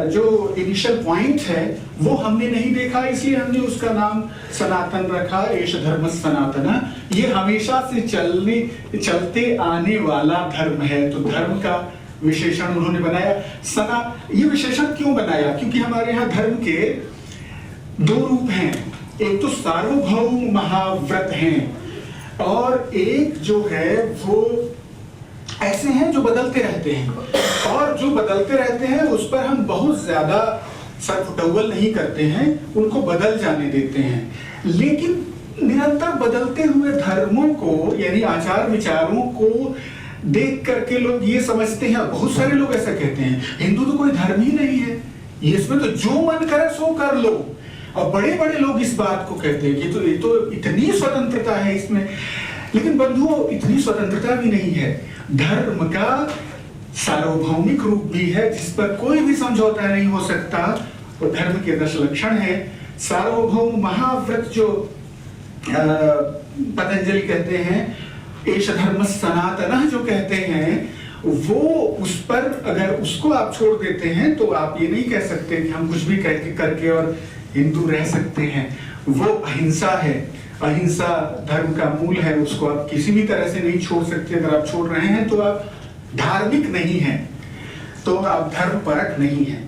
S4: जो इनिशियल पॉइंट है वो हमने नहीं देखा, इसलिए हमने उसका नाम सनातन रखा। एष धर्म सनातन, ये हमेशा से चलते आने वाला धर्म है। तो धर्म का विशेषण उन्होंने बनाया। ये विशेषण क्यों बनाया? क्योंकि हमारे यहाँ धर्म के दो रूप हैं, एक तो सार्वभौम महाव्रत हैं और एक जो है वो ऐसे हैं जो बदलते रहते हैं, और जो बदलते रहते हैं उस पर हम बहुत ज्यादा सरफुटौल नहीं करते हैं, उनको बदल जाने देते हैं। लेकिन निरंतर बदलते हुए धर्मों को यानी आचार विचारों को देख करके लोग ये समझते हैं, बहुत सारे लोग ऐसा कहते हैं, हिंदू तो कोई धर्म ही नहीं है, ये इसमें तो जो मन करे सो कर लो। और बड़े बड़े लोग इस बात को कहते हैं कि ये तो इतनी स्वतंत्रता है इसमें। लेकिन बंधुओं, इतनी स्वतंत्रता भी नहीं है। धर्म का सार्वभौमिक रूप भी है जिस पर कोई भी समझौता नहीं हो सकता, वो धर्म के 10 लक्षण है। सार्वभौम महाव्रत जो पतंजलि कहते हैं, एष धर्म सनातन जो कहते हैं, वो उस पर अगर उसको आप छोड़ देते हैं तो आप ये नहीं कह सकते कि हम कुछ भी करके और हिंदू रह सकते हैं। वो अहिंसा है, अहिंसा धर्म का मूल है, उसको आप किसी भी तरह से नहीं छोड़ सकते। अगर आप छोड़ रहे हैं तो आप धार्मिक नहीं हैं, तो आप धर्म परक नहीं हैं।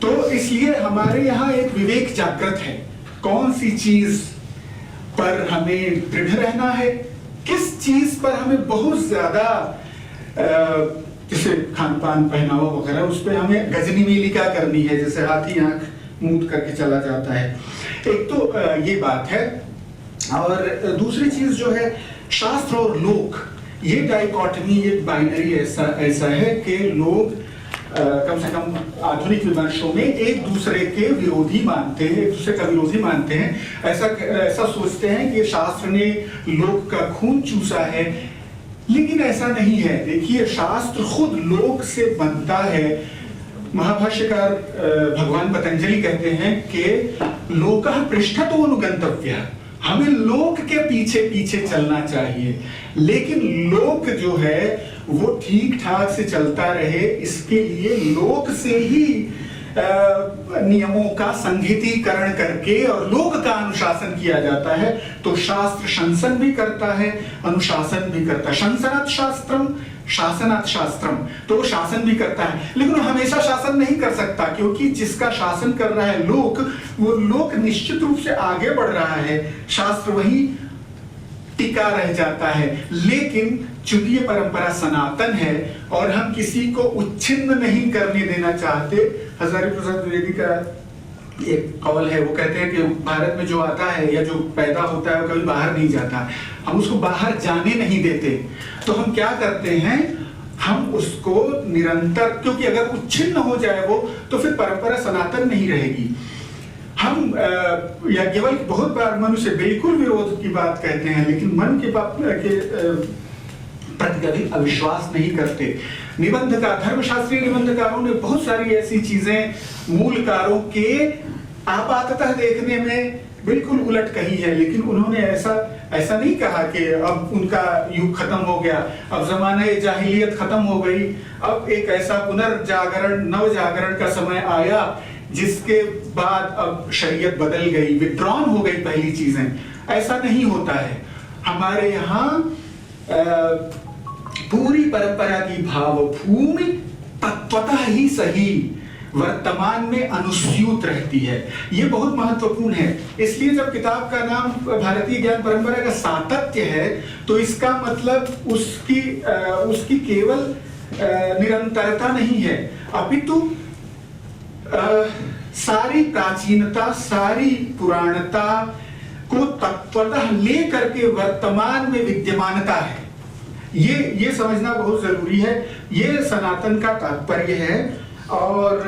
S4: तो इसलिए हमारे यहाँ एक विवेक जागृत है, कौन सी चीज पर हमें दृढ़ रहना है, किस चीज पर हमें बहुत ज्यादा जैसे खान पान पहनावा वगैरह उस पर हमें गजनी मीलिका करनी है, जैसे हाथी आंख मूंद करके चला जाता है। एक तो ये बात है, और दूसरी चीज जो है शास्त्र और लोक, ये डाइकोटमी, ये बाइनरी ऐसा है कि लोग कम से कम आधुनिक विमर्शों में एक दूसरे के विरोधी मानते हैं, एक दूसरे का विरोधी मानते हैं। ऐसा सोचते हैं कि शास्त्र ने लोक का खून चूसा है, लेकिन ऐसा नहीं है। देखिए, शास्त्र खुद लोक से बनता है। महाभाष्यकार भगवान पतंजलि कहते हैं कि लोकः पृष्ठतो अनुगंतव्यः, हमें लोक के पीछे पीछे चलना चाहिए, लेकिन लोक जो है वो ठीक ठाक से चलता रहे, इसके लिए लोक से ही नियमों का संहितीकरण करके और लोक का अनुशासन किया जाता है। तो शास्त्र शंसन भी करता है, अनुशासन भी करता है। शंसनात् शास्त्रम, शासनात् शास्त्रम, तो वो शासन भी करता है, लेकिन वो हमेशा शासन नहीं कर सकता, क्योंकि जिसका शासन कर रहा है लोक, वो लोक निश्चित रूप से आगे बढ़ रहा है, शास्त्र वही टिका रह जाता है। लेकिन चूंकि ये परंपरा सनातन है और हम किसी को उच्छिन्न नहीं करने देना चाहते, हजारी प्रसाद द्विवेदी का एक कौल है, वो कहते हैं कि भारत में जो आता है या जो पैदा होता है वो कभी बाहर नहीं जाता, हम उसको बाहर जाने नहीं देते। तो हम क्या करते हैं, हम उसको निरंतर, क्योंकि अगर उच्छिन्न हो जाए वो, तो फिर परंपरा सनातन नहीं रहेगी। हम या केवल बहुत बार मनुष्य बिल्कुल विरोध की बात कहते हैं, लेकिन मन के प्रति कभी अविश्वास नहीं करते। निबंधकार, धर्मशास्त्रीय निबंधकारों ने बहुत सारी ऐसी चीजें मूलकारों के आपाततः देखने में बिल्कुल उलट कही है, लेकिन उन्होंने ऐसा नहीं कहा कि अब उनका युग खत्म हो गया, अब ज़माने जाहिलियत खत्म हो गई, अब एक ऐसा पुनर्जागरण, नवजागरण का समय आया जिसके बाद अब शरीयत बदल गई, विड्रॉन हो गई पहली चीजें। ऐसा नहीं होता है। हमारे यहाँ पूरी परंपरा की भावभूमि तत्वतः ही सही वर्तमान में अनुस्यूत रहती है। ये बहुत महत्वपूर्ण है। इसलिए जब किताब का नाम भारतीय ज्ञान परंपरा का सातत्य है, तो इसका मतलब उसकी केवल निरंतरता नहीं है, अपितु सारी प्राचीनता, सारी पुराणता को तत्वतः ले करके वर्तमान में विद्यमानता है। ये समझना बहुत जरूरी है। ये सनातन का तात्पर्य है। और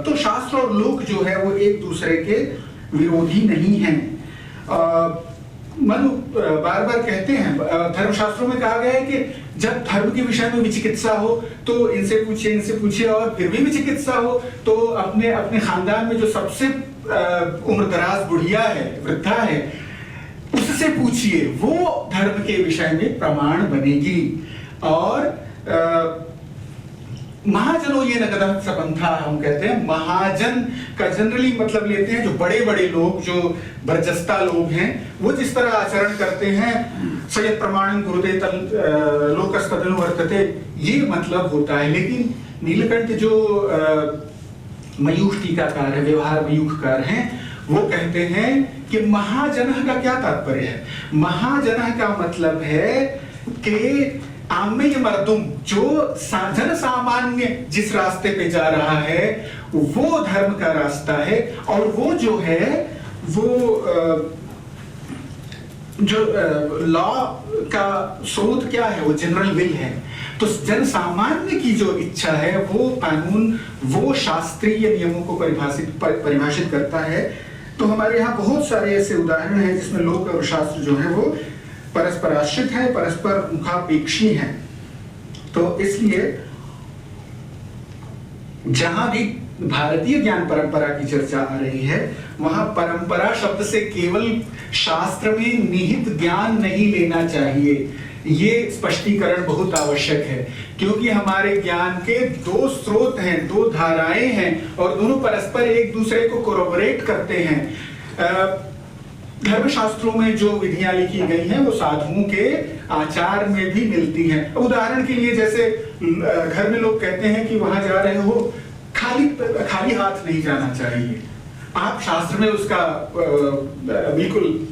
S4: तो शास्त्र और लोक जो है वो एक दूसरे के विरोधी नहीं हैं। मनु बार बार कहते हैं, धर्मशास्त्रों में कहा गया है कि जब धर्म के विषय में विचिकित्सा हो तो इनसे पूछिए, और फिर भी विचिकित्सा हो तो अपने अपने खानदान में जो सबसे उम्रदराज बुढ़िया है, वृद्धा है, उससे पूछिए, वो धर्म के विषय में प्रमाण बनेगी। और महाजनों ये नगदम सबंथा हम कहते हैं, महाजन का जनरली मतलब लेते हैं जो बड़े बड़े लोग, जो बरजस्ता लोग हैं, वो जिस तरह आचरण करते हैं, सयत प्रमाणं कुरुते लोकस्तदनु वर्तते, ये मतलब होता है। लेकिन नीलकंठ जो मयूख टीकाकार है, व्यवहार मयूखकार हैं, वो कहते हैं कि महाजनः का क्या तात्पर्य है। महाजनः का मतलब है कि आम्य मर्दुम, जो जन सामान्य जिस रास्ते पे जा रहा है वो धर्म का रास्ता है, और वो जो है वो जो लॉ का स्रोत क्या है, वो जनरल विल है। तो जन सामान्य की जो इच्छा है वो कानून, वो शास्त्रीय नियमों को परिभाषित करता है। तो हमारे यहाँ बहुत सारे ऐसे उदाहरण हैं जिसमें लोक और शास्त्र जो है वो परस्पर आश्रित है, परस्पर मुखापेक्षी हैं। तो इसलिए जहां भी भारतीय ज्ञान परंपरा की चर्चा आ रही है, वहां परंपरा शब्द से केवल शास्त्र में निहित ज्ञान नहीं लेना चाहिए। ये स्पष्टीकरण बहुत आवश्यक है, क्योंकि हमारे ज्ञान के दो स्रोत हैं, दो धाराएं हैं, और दोनों परस्पर एक दूसरे को कोरोबरेट करते हैं। धर्मशास्त्रों में जो विधियां लिखी गई हैं वो साधुओं के आचार में भी मिलती हैं। उदाहरण के लिए जैसे घर में लोग कहते हैं कि वहां जा रहे हो खाली हाथ नहीं जाना चाहिए, आप शास्त्र में उसका बिल्कुल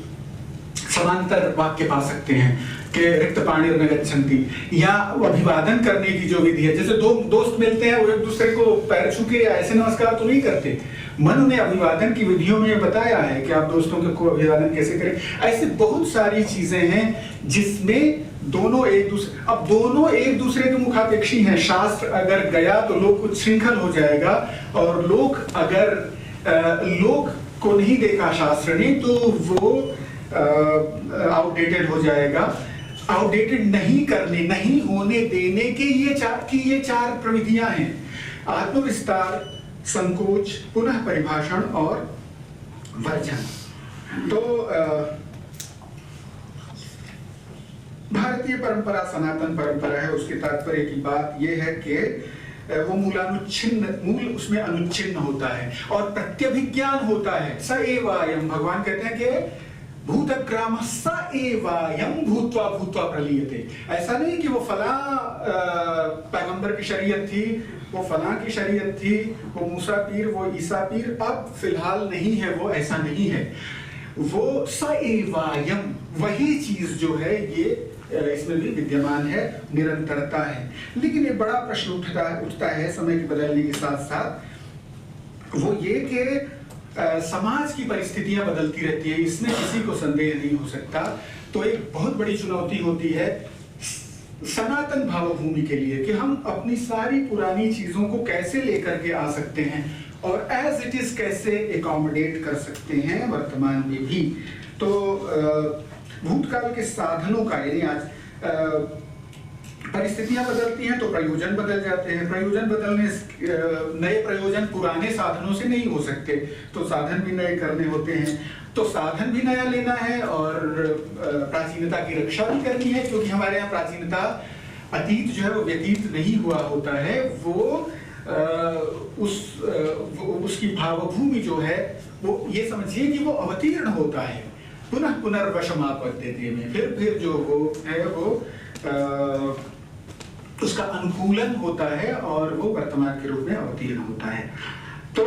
S4: समांतर वाक्य पा सकते हैं कि रिक्त पाणिर न गच्छन्ति, या अभिवादन करने की जो विधि है, जैसे दो दोस्त मिलते हैं वो एक दूसरे को पैर छू के ऐसे नमस्कार तो नहीं करते। मन ने अभिवादन की विधियों में बताया है कि आप दोस्तों को अभिवादन कैसे करें। ऐसे बहुत सारी चीजें हैं जिसमें दोनों एक दूसरे के मुखापेक्षी हैं। शास्त्र अगर गया तो लोक कुछ श्रृंखल हो जाएगा, और लोक अगर लोक को नहीं देखा शास्त्र ने तो वो आउटडेटेड हो जाएगा। आउटडेटेड नहीं होने देने के ये चार प्रविधियां हैं: आत्मविस्तार, संकोच, पुनः परिभाषण और वर्जन। तो भारतीय परंपरा सनातन परंपरा है, उसके तात्पर्य की बात यह है कि वो मूल उसमें अनुच्छिन्न होता है और प्रत्यभिज्ञान होता है। स एवायम, भगवान कहते हैं कि भूतग्राम स एवायम भूत्वा भूत्वा प्रलीयते। ऐसा नहीं कि वो फला पैगंबर की शरीयत थी, वो फला की शरीयत थी, वो मूसा पीर, वो ईसा पीर, अब फिलहाल नहीं है, वो ऐसा नहीं है। वो स एवायम, वही चीज जो है ये इसमें भी विद्यमान है, निरंतरता है। लेकिन ये बड़ा प्रश्न उठता है समय के बदलने के साथ साथ, वो ये कि समाज की परिस्थितियां बदलती रहती है, इसमें किसी को संदेह नहीं हो सकता। तो एक बहुत बड़ी चुनौती होती है सनातन भावभूमि के लिए कि हम अपनी सारी पुरानी चीजों को कैसे लेकर के आ सकते हैं और एज इट इज कैसे एकोमोडेट कर सकते हैं वर्तमान में भी। तो भूतकाल के साधनों का, यानी आज परिस्थितियां बदलती हैं तो प्रयोजन बदल जाते हैं। प्रयोजन बदलने, नए प्रयोजन पुराने साधनों से नहीं हो सकते, तो साधन भी नए करने होते हैं। तो साधन भी नया लेना है और प्राचीनता की रक्षा भी करनी है, क्योंकि हमारे यहाँ प्राचीनता, अतीत जो है वो व्यतीत नहीं हुआ होता है, वो उसकी भावभूमि जो है वो ये समझिए कि वो अवतीर्ण होता है पुनः पुनर्वशमापद्यते में, फिर जो वो है वो उसका अनुकूलन होता है और वो वर्तमान के रूप में अवतीर्ण होता है। तो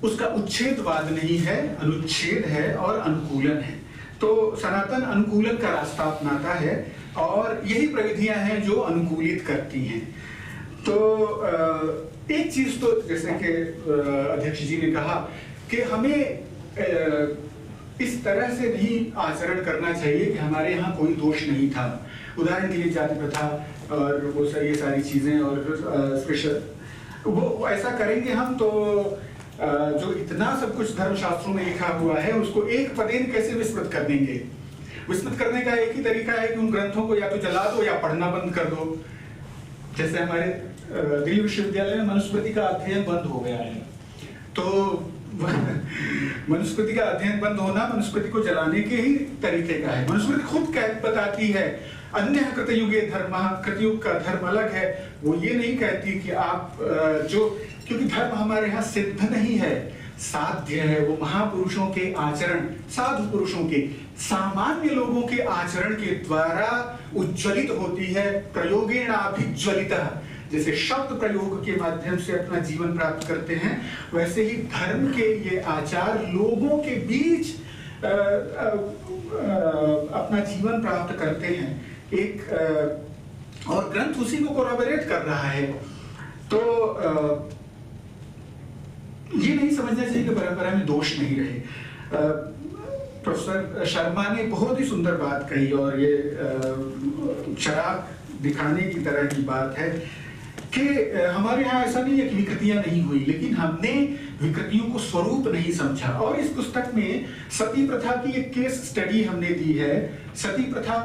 S4: उसका उच्छेदवाद नहीं है, अनुच्छेद है और अनुकूलन है। तो सनातन अनुकूलन का रास्ता अपनाता है और यही प्रविधियां हैं जो अनुकूलित करती हैं। तो एक चीज तो जैसे कि अध्यक्ष जी ने कहा कि हमें इस तरह से नहीं आचरण करना चाहिए कि हमारे यहाँ कोई दोष नहीं था। उदाहरण के लिए जाति प्रथा और वो ये सारी चीजें और स्पेशल वो ऐसा करेंगे हम तो जो इतना सब कुछ धर्मशास्त्रों में लिखा हुआ है उसको एक पदेन कैसे विस्मृत कर देंगे। विस्मृत करने का एक ही तरीका है कि उन ग्रंथों को या तो जला दो या पढ़ना बंद कर दो। जैसे हमारे दिल्ली विश्वविद्यालय में मनुस्मृति का अध्ययन बंद हो गया है, तो मनुस्मृति का अध्ययन बंद होना मनुस्मृति को जलाने के ही तरीके का है। मनुस्मृति खुद बताती है अन्य कृतयुगे धर्म, कृतयुग का धर्म अलग है। वो ये नहीं कहती कि आप जो, क्योंकि धर्म हमारे यहाँ सिद्ध नहीं है, साध्य है। वो महापुरुषों के आचरण, साधु पुरुषों के, सामान्य लोगों के आचरण के द्वारा उज्ज्वलित होती है। प्रयोगेणाभिज्वलितः, जैसे शब्द प्रयोग के माध्यम से अपना जीवन प्राप्त करते हैं, वैसे ही धर्म के ये आचार लोगों के बीच अपना जीवन प्राप्त करते हैं। एक और ग्रंथ उसी को कोलैबोरेट कर रहा है। तो ये नहीं समझना चाहिए कि परंपरा में दोष नहीं रहे। प्रोफेसर शर्मा ने बहुत ही सुंदर बात कही, और ये शराब दिखाने की तरह की बात है कि हमारे यहाँ ऐसा नहीं है कि विकृतियां नहीं हुई, लेकिन हमने विकृतियों को स्वरूप नहीं समझा। और इस पुस्तक में सती प्रथा की एक केस स्टडी हमने दी है। सती प्रथा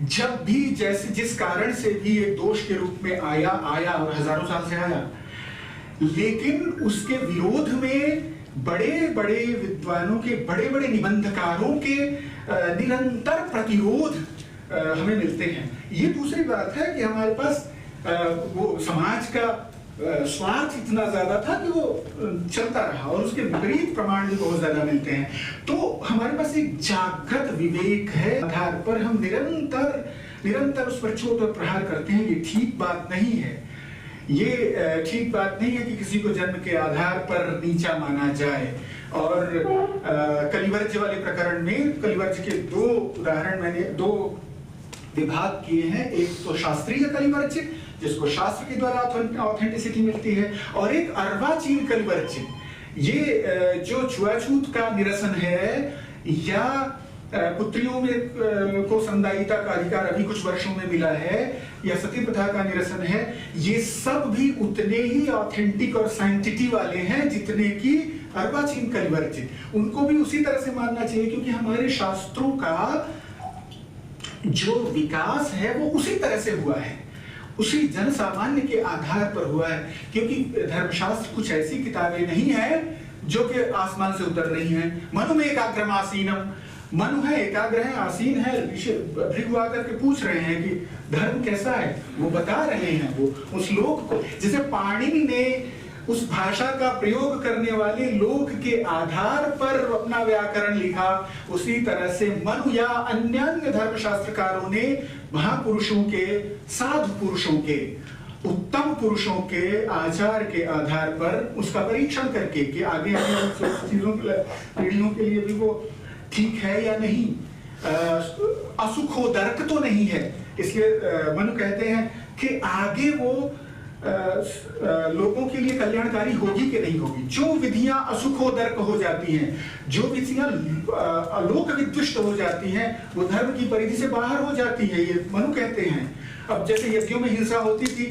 S4: जब भी जैसे जिस कारण से भी एक दोष के रूप में आया और हजारों साल से आया, लेकिन उसके विरोध में बड़े बड़े विद्वानों के, बड़े बड़े निबंधकारों के निरंतर प्रतिरोध हमें मिलते हैं। ये दूसरी बात है कि हमारे पास वो समाज का स्वार्थ इतना ज्यादा था कि वो चलता रहा, और उसके विपरीत प्रमाण भी बहुत ज्यादा मिलते हैं। तो हमारे पास एक जागृत विवेक है, आधार पर हम निरंतर उस पर चोट और प्रहार करते हैं। ये ठीक बात नहीं है। ये ठीक बात नहीं है कि किसी को जन्म के आधार पर नीचा माना जाए। और कलिवर्ज वाले प्रकरण में, कलिवर्ज के दो उदाहरण मैंने, दो विभाग किए हैं। एक तो शास्त्रीय कलिवर्ज, जिसको शास्त्र के द्वारा ऑथेंटिसिटी मिलती है, और एक अर्वाचीन कलिवर्ज, ये जो छुआछूत का निरसन है, या पुत्रियों में को संदायिता का अधिकार अभी कुछ वर्षों में मिला है, या सती प्रथा का निरसन है, ये सब भी उतने ही ऑथेंटिक और सैंक्टिटी वाले हैं जितने की अर्वाचीन कलिवर्ज। उनको भी उसी तरह से मानना चाहिए, क्योंकि हमारे शास्त्रों का जो विकास है वो उसी तरह से हुआ है, उसी जन सामान्य के आधार पर हुआ है। क्योंकि धर्मशास्त्र कुछ ऐसी किताबें नहीं है जो कि आसमान से उतर रही हैं। मनु में एकाग्रम आसीनम, मनु है, एकाग्र है, आसीन है। भृगु आकर के पूछ रहे हैं कि धर्म कैसा है, वो बता रहे हैं वो उस लोक को। जैसे पाणिनि ने उस भाषा का प्रयोग करने वाले लोक के आधार पर अपना व्याकरण लिखा, उसी तरह से मनु या अन्य धर्मशास्त्रकारों ने महापुरुषों के, साधु पुरुषों के, उत्तम पुरुषों के आचार के आधार पर उसका परीक्षण करके कि आगे आने चीजों पीढ़ियों के लिए भी वो ठीक है या नहीं, असुखोदर्क तो नहीं है। इसलिए मनु कहते हैं कि आगे वो लोगों के लिए कल्याणकारी होगी कि नहीं होगी। जो विधियां असुखोदर्क हो जाती हैं, जो विधियां लोक विद्विष्ट हो जाती हैं, वो धर्म की परिधि से बाहर हो जाती है, ये मनु कहते हैं। अब जैसे यज्ञों में हिंसा होती थी,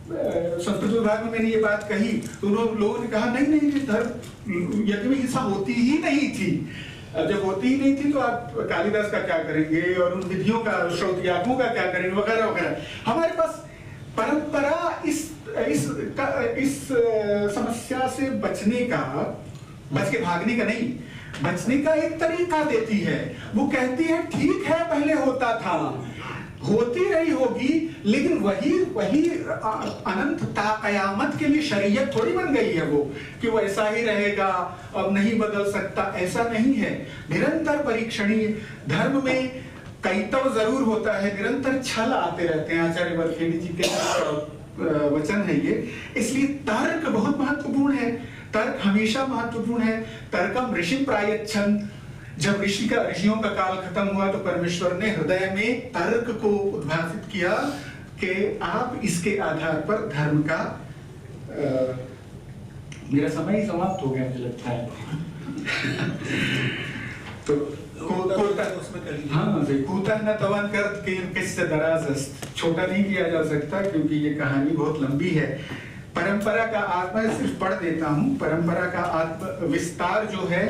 S4: संस्कृत विभाग में मैंने ये बात कही, तो उन लोगों ने कहा नहीं, धर्म यज्ञ में हिंसा होती ही नहीं थी। जब होती ही नहीं थी तो आप कालिदास का क्या करेंगे, और उन विधियों का, श्रौतयागों का क्या करेंगे, वगैरह वगैरह। हमारे पास परंपरा इस समस्या से बचने का, बच के भागने का नहीं, बचने का एक तरीका देती है। वो कहती है ठीक है पहले होता था, होती रही होगी, लेकिन वही अनंत कयामत के लिए शरीयत थोड़ी बन गई है वो, कि वो ऐसा ही रहेगा, अब नहीं बदल सकता, ऐसा नहीं है। निरंतर परीक्षणीय धर्म में कैतव जरूर होता है, निरंतर छल आते रहते हैं। आचार्य वरखेड़ी जी के वचन है ये। इसलिए तर्क बहुत महत्वपूर्ण है, तर्क हमेशा महत्वपूर्ण है। तर्कम ऋषि प्रायच्छन, जब ऋषियों का काल खत्म हुआ तो परमेश्वर ने हृदय में तर्क को उद्भासित किया कि आप इसके आधार पर धर्म का, मेरा समय ही समाप्त हो गया मुझे लगता है। तो कूता न तवन कर किससे दराजस्त, छोटा नहीं किया जा सकता, क्योंकि ये कहानी बहुत लंबी है। परंपरा का आत्मा, सिर्फ पढ़ देता हूँ, परंपरा का आत्म विस्तार जो है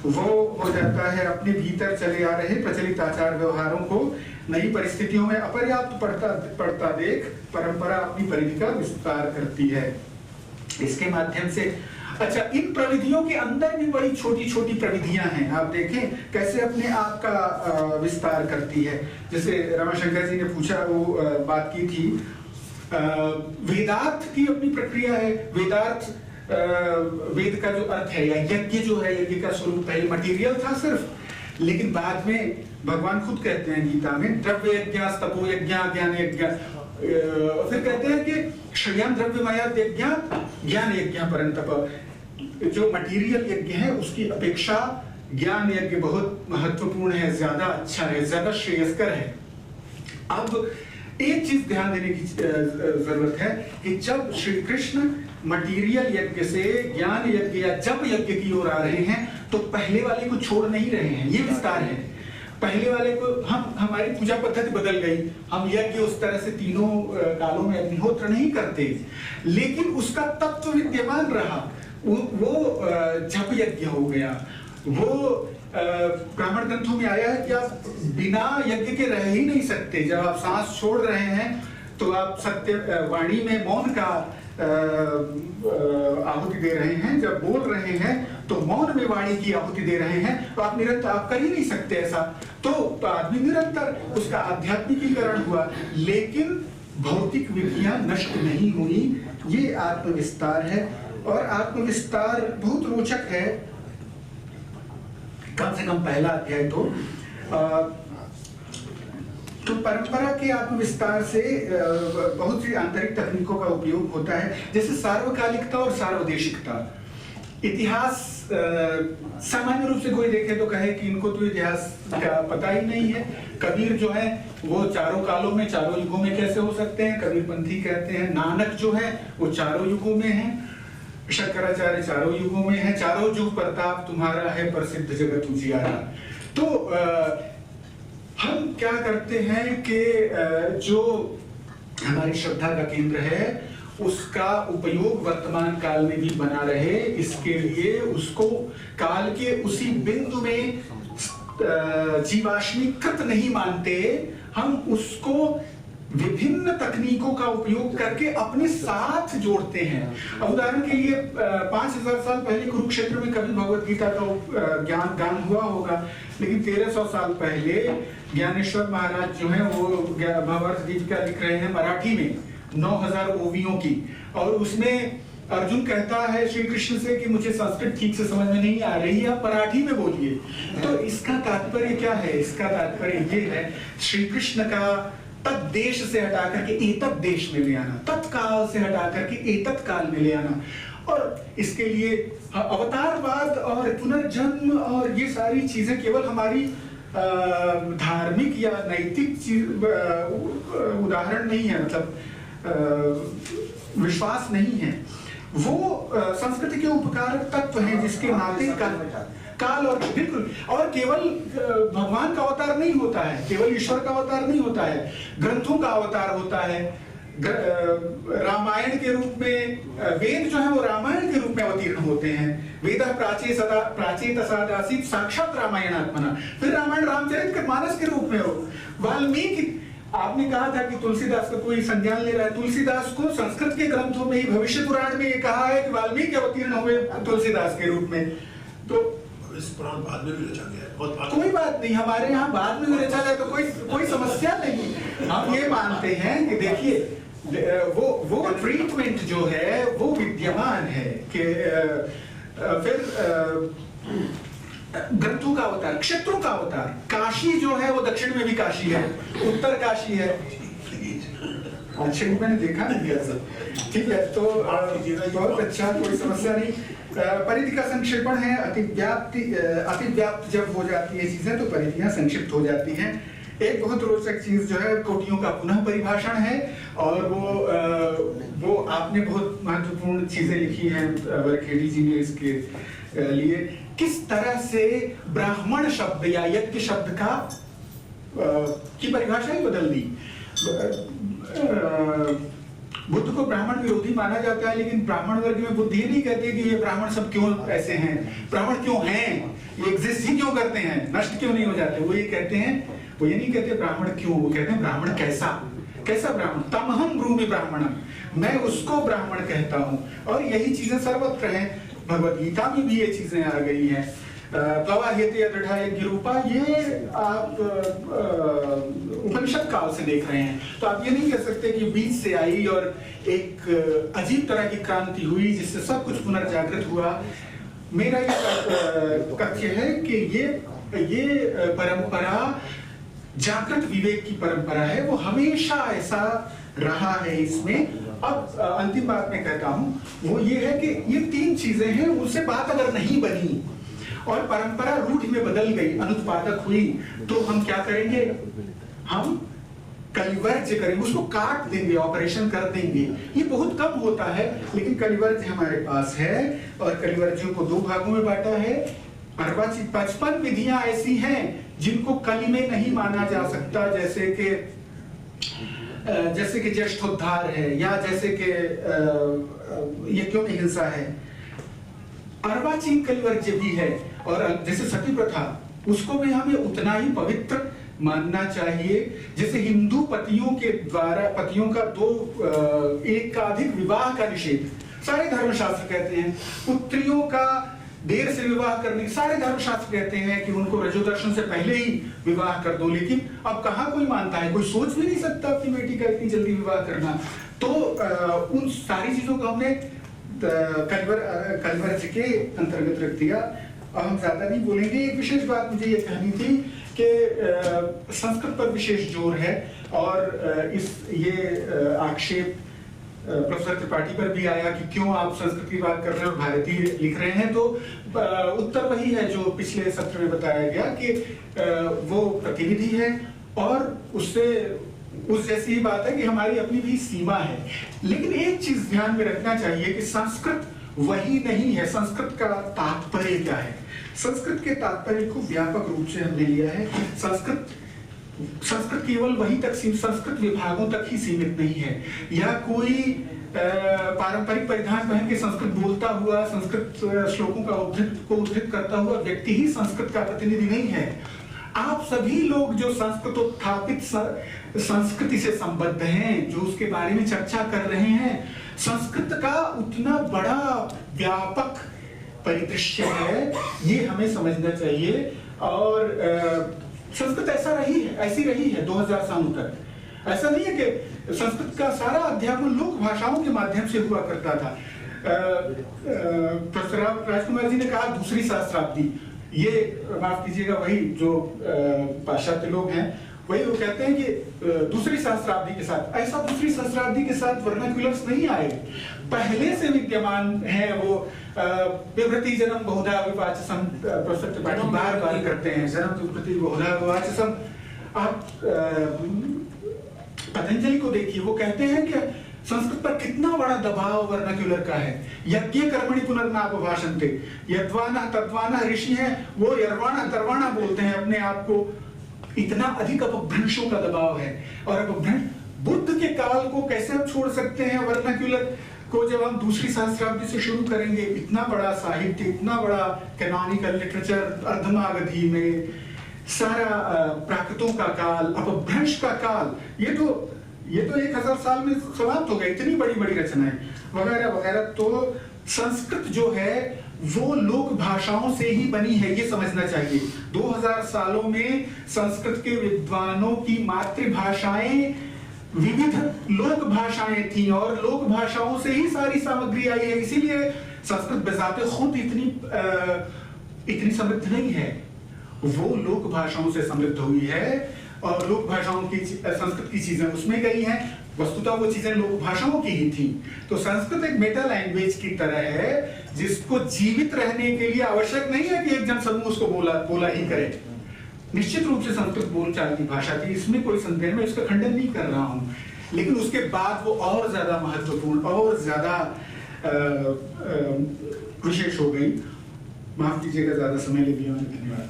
S4: वो हो जाता है अपने भीतर चले आ रहे प्रचलित आचार व्यवहारों को नई परिस्थितियों में अपर्याप्त पड़ता देख परंपरा अपनी परिधि का विस्तार करती है। इसके माध्यम से अच्छा, इन प्रविधियों के अंदर भी बड़ी छोटी छोटी प्रविधियां हैं। आप देखें कैसे अपने आप का विस्तार करती है। जैसे रमाशंकर जी ने पूछा, वो बात की थी, वेदार्थ की अपनी प्रक्रिया है। वेदार्थ वेद का जो अर्थ है या यज्ञ जो है, यज्ञ का स्वरूप पहले मटेरियल था सिर्फ, लेकिन बाद में भगवान खुद कहते हैं गीता में, द्रव्य यज्ञ, तपो यज्ञ, ज्ञान यज्ञ, फिर कहते हैं कि श्रेयान द्रव्यमया यज्ञ ज्ञान यज्ञ परंतप। जो मटेरियल यज्ञ है उसकी अपेक्षा ज्ञान यज्ञ बहुत महत्वपूर्ण है, ज्यादा अच्छा है, ज्यादा श्रेयस्कर है। अब एक चीज ध्यान देने की जरूरत है कि जब श्री कृष्ण मटीरियल यज्ञ से ज्ञान यज्ञ या जप यज्ञ की ओर आ रहे हैं तो पहले वाले को छोड़ नहीं रहे हैं। ये विस्तार है। पहले वाले को हमारी पूजा पद्धति बदल गई, हम यज्ञ उस तरह से तीनों कालों में अग्निहोत्र नहीं करते, लेकिन उसका तत्व विद्यमान रहा। वो जप यज्ञ हो गया। वो ब्राह्मण ग्रंथों में आया है कि आप बिना यज्ञ के रह ही नहीं सकते। जब आप सांस छोड़ रहे हैं तो आप सत्य वाणी में मौन का आहुति दे रहे हैं। जब बोल रहे हैं तो मौन में वाणी की आहुति दे रहे हैं। तो आप निरंतर आप कर ही नहीं सकते ऐसा। तो आदमी निरंतर उसका आध्यात्मिकीकरण हुआ, लेकिन भौतिक विधियां नष्ट नहीं हुई। ये आत्मविस्तार है। और आत्मविस्तार बहुत रोचक है। कम से कम पहला अध्याय तो परंपरा के आत्मविस्तार से बहुत सी आंतरिक तकनीकों का उपयोग होता है, जैसे सार्वकालिकता और सार्वदेशिकता। इतिहास सामान्य रूप से कोई देखे तो कहे कि इनको तो इतिहास का पता ही नहीं है। कबीर जो है वो चारों कालों में, चारों युगों में कैसे हो सकते हैं, कबीरपंथी कहते हैं। नानक जो है वो चारों युगों में है। शंकराचार्य चारों युगों में है। चारों युग प्रताप तुम्हारा है, प्रसिद्ध जगत उजियारा। तो हम क्या करते हैं कि जो हमारी श्रद्धा का केंद्र है उसका उपयोग वर्तमान काल में भी बना रहे, इसके लिए उसको काल के उसी बिंदु में जीवाश्मीकृत नहीं मानते। हम उसको विभिन्न तकनीकों का उपयोग करके अपने साथ जोड़ते हैं। अब उदाहरण के लिए 5000 साल पहले कुरुक्षेत्र में कभी भगवत गीता का गान हुआ होगा, लेकिन 1300 साल पहले ज्ञानेश्वर महाराज जो हैं वो महाभारत दीपिका लिख रहे हैं मराठी में 9000 ओवियों की, और उसमें अर्जुन कहता है श्री कृष्ण से कि मुझे संस्कृत ठीक से समझ में नहीं आ रही, आप मराठी में बोलिए। तो इसका तात्पर्य क्या है? इसका तात्पर्य ये है श्री कृष्ण का तद्देश से हटा करके एतत् देश में ले आना, तत्काल से हटा करके एतत् काल में ले आना। और इसके लिए अवतारवाद और पुनर्जन्म और ये सारी चीजें केवल हमारी धार्मिक या नैतिक उदाहरण नहीं है, मतलब विश्वास नहीं है। वो संस्कृति के उपकारक तत्व हैं जिसके नाते काल और बिल्कुल, और केवल भगवान का अवतार नहीं होता है, केवल ईश्वर का अवतार नहीं होता है, ग्रंथों का अवतार होता है। रामायण के रूप में वेद जो है वो रामायण के रूप में अवतीर्ण होते हैं। वेद प्राचेत सदासीत साक्षात रामायणात्मना। फिर रामायण रामचरितमानस के रूप में हो। वाल्मीकि, आपने कहा था कि तुलसीदास का कोई संज्ञान ले रहा है, तुलसीदास को संस्कृत के ग्रंथों में ही भविष्य पुराण में ये कहा है कि वाल्मीकि अवतीर्ण हुए तुलसीदास के रूप में। तो
S2: इस पुराण बाद में भी रचा गया है।
S4: कोई बात नहीं, हमारे यहाँ बाद में भी रचा जाए तो कोई समस्या नहीं। हम ये मानते हैं कि देखिए वो ट्रीटमेंट जो है वो विद्यमान है कि फिर ग्रंथों का अवतार, क्षेत्रों का अवतार। काशी जो है वो दक्षिण में भी काशी है, उत्तर काशी है। अच्छा, मैंने देखा नहीं ऐसा। ठीक है, तो बहुत अच्छा, कोई समस्या नहीं। परिधि का संक्षेपण है। अतिव्याप्त जब हो जाती है चीजें तो परिधियां संक्षिप्त हो जाती हैं। एक बहुत रोचक चीज जो है कोटियों का पुनः परिभाषण है, और वो आपने बहुत महत्वपूर्ण चीजें लिखी हैं वरखेड़ी जी ने इसके लिए। किस तरह से ब्राह्मण शब्द या यज्ञ शब्द की परिभाषा ही बदल दी। बुद्ध को ब्राह्मण विरोधी माना जाता है, लेकिन ब्राह्मण वर्ग में बुद्ध ये नहीं कहते कि ये ब्राह्मण सब क्यों ऐसे हैं, ब्राह्मण क्यों हैं, ये एग्जिस्ट ही क्यों करते हैं, नष्ट क्यों नहीं हो जाते। वो ये कहते हैं, वो ये नहीं कहते ब्राह्मण क्यों, वो कहते हैं ब्राह्मण कैसा, कैसा ब्राह्मण, तमहम ब्रूमि ब्राह्मणम, मैं उसको ब्राह्मण कहता हूँ। और यही चीजें सर्वत्र हैं, भगवद गीता में भी ये चीजें आ गई हैं। प्रवाह्यते अदृढ़ गिरूपा, ये आप उपनिषद काल से देख रहे हैं, तो आप ये नहीं कह सकते कि बीच से आई और एक अजीब तरह की क्रांति हुई जिससे सब कुछ पुनर्जागृत हुआ। मेरा ये तथ्य है कि ये परंपरा जागृत विवेक की परंपरा है, वो हमेशा ऐसा रहा है इसमें। अब अंतिम बात मैं कहता हूँ वो ये है कि ये तीन चीजें हैं, उससे बात अगर नहीं बनी और परंपरा रूढ़ में बदल गई, अनुत्पादक हुई, तो हम क्या करेंगे, हम कलिवर्ज्य करेंगे, उसको काट देंगे, ऑपरेशन कर देंगे। ये बहुत कम होता है, लेकिन कलिवर्ज्य हमारे पास है और कलिवर्ज्यों को दो भागों में बांटा है। 55 विधियां ऐसी हैं जिनको कली में नहीं माना जा सकता, जैसे कि ज्येष्ठोद्धार है, या जैसे कि यज्ञों में हिंसा है। अर्वाचीन कलिवर्ज्य भी है, और जैसे सती प्रथा, उसको भी हमें उतना ही पवित्र मानना चाहिए। जैसे हिंदू पतियों के द्वारा, पतियों का एक का अधिक विवाह का निषेध सारे धर्मशास्त्र कहते हैं, पुत्रियों का देर से विवाह करने सारे धर्मशास्त्र कहते हैं कि उनको रजोदर्शन से पहले ही विवाह कर दो, लेकिन अब कहाँ कोई मानता है, कोई सोच भी नहीं सकता अपनी बेटी का इतनी जल्दी विवाह करना। तो उन सारी चीजों को हमने कलिवर्ज्य के अंतर्गत रख दिया। अब हम ज्यादा नहीं बोलेंगे। एक विशेष बात मुझे ये कहनी थी कि संस्कृत पर विशेष जोर है, और ये आक्षेप प्रोफेसर त्रिपाठी पर भी आया कि क्यों आप संस्कृत की बात कर रहे हैं और भारतीय लिख रहे हैं। तो उत्तर वही है जो पिछले सत्र में बताया गया कि वो प्रतिनिधि है, और उससे उस जैसी ही बात है कि हमारी अपनी भी सीमा है। लेकिन एक चीज ध्यान में रखना चाहिए कि संस्कृत वही नहीं है। संस्कृत का तात्पर्य क्या है? संस्कृत के तात्पर्य को व्यापक रूप से हमने लिया है। संस्कृत केवल वही तक संस्कृत विभागों तक ही सीमित नहीं है, या कोई पारंपरिक परिधान पहन के संस्कृत बोलता हुआ, संस्कृत श्लोकों का उद्धृत करता हुआ व्यक्ति ही संस्कृत का प्रतिनिधि नहीं है। आप सभी लोग जो संस्कृतोत्थापित संस्कृति से संबद्ध हैं, जो उसके बारे में चर्चा कर रहे हैं, संस्कृत का उतना बड़ा व्यापक परिदृश्य है, ये हमें समझना चाहिए। और संस्कृत ऐसी रही है 2000 सालों तक। ऐसा नहीं है कि संस्कृत का सारा अध्यापन लोक भाषाओं के माध्यम से हुआ करता था। प्रोफेसर राजकुमार जी ने कहा दूसरी सहस्त्राब्दी, ये माफ कीजिएगा वही जो पाश्चात्य लोग हैं वही वो कहते हैं कि दूसरी सहस्त्राब्दी के साथ, ऐसा दूसरी सहस्त्राब्दी के साथ वर्नाक्युलर्स नहीं आए, पहले से विद्यमान है। वो विवृति जन्म बहुधा विवाचसम, प्रोफेसर त्रिपाठी बार बार करते हैं, जन्म विवृति बहुधा विवाचसम। आप पतंजलि को देखिए, वो कहते हैं कि संस्कृत पर कितना बड़ा दबाव वर्नाक्युलर का है। यज्ञ कर्मणि पुनर्नापभाषन्ते, यद्वाना तद्वाना ऋषि हैं, वो यर्वाणा तर्वाणा बोलते हैं अपने आप को। इतना अधिक अपभ्रंशों का दबाव है। और अपभ्रंश बुद्ध के काल को कैसे हम छोड़ सकते हैं वर्नाक्युलर को, जब हम दूसरी सहस्त्राब्दी से शुरू करेंगे। इतना बड़ा साहित्य, इतना बड़ा कैनोनिकल लिटरेचर, अर्धमागधी में सारा प्राकृतों का काल, अपभ्रंश का काल, ये तो 1000 साल में समाप्त हो गए। इतनी बड़ी बड़ी रचनाएं वगैरह वगैरह। तो संस्कृत जो है वो लोक भाषाओं से ही बनी है, ये समझना चाहिए। 2000 सालों में संस्कृत के विद्वानों की मातृभाषाएं विविध लोक भाषाएं थी, और लोक भाषाओं से ही सारी सामग्री आई है। इसीलिए संस्कृत बजाते खुद इतनी समृद्ध नहीं है, वो लोक भाषाओं से समृद्ध हुई है। और लोक भाषाओं की संस्कृत की चीजें उसमें गई हैं, वस्तुतः वो चीजें लोक भाषाओं की ही थी। तो संस्कृत एक मेटा लैंग्वेज की तरह है, जिसको जीवित रहने के लिए आवश्यक नहीं है कि एक जन समूह उसको बोला ही करे। निश्चित रूप से संस्कृत बोलचाल की भाषा थी, इसमें कोई संदेह, मैं इसका खंडन नहीं कर रहा हूं। लेकिन उसके बाद वो और ज्यादा महत्वपूर्ण और ज्यादा विशेष हो गई। माफ कीजिएगा ज्यादा समय ले लिया। धन्यवाद।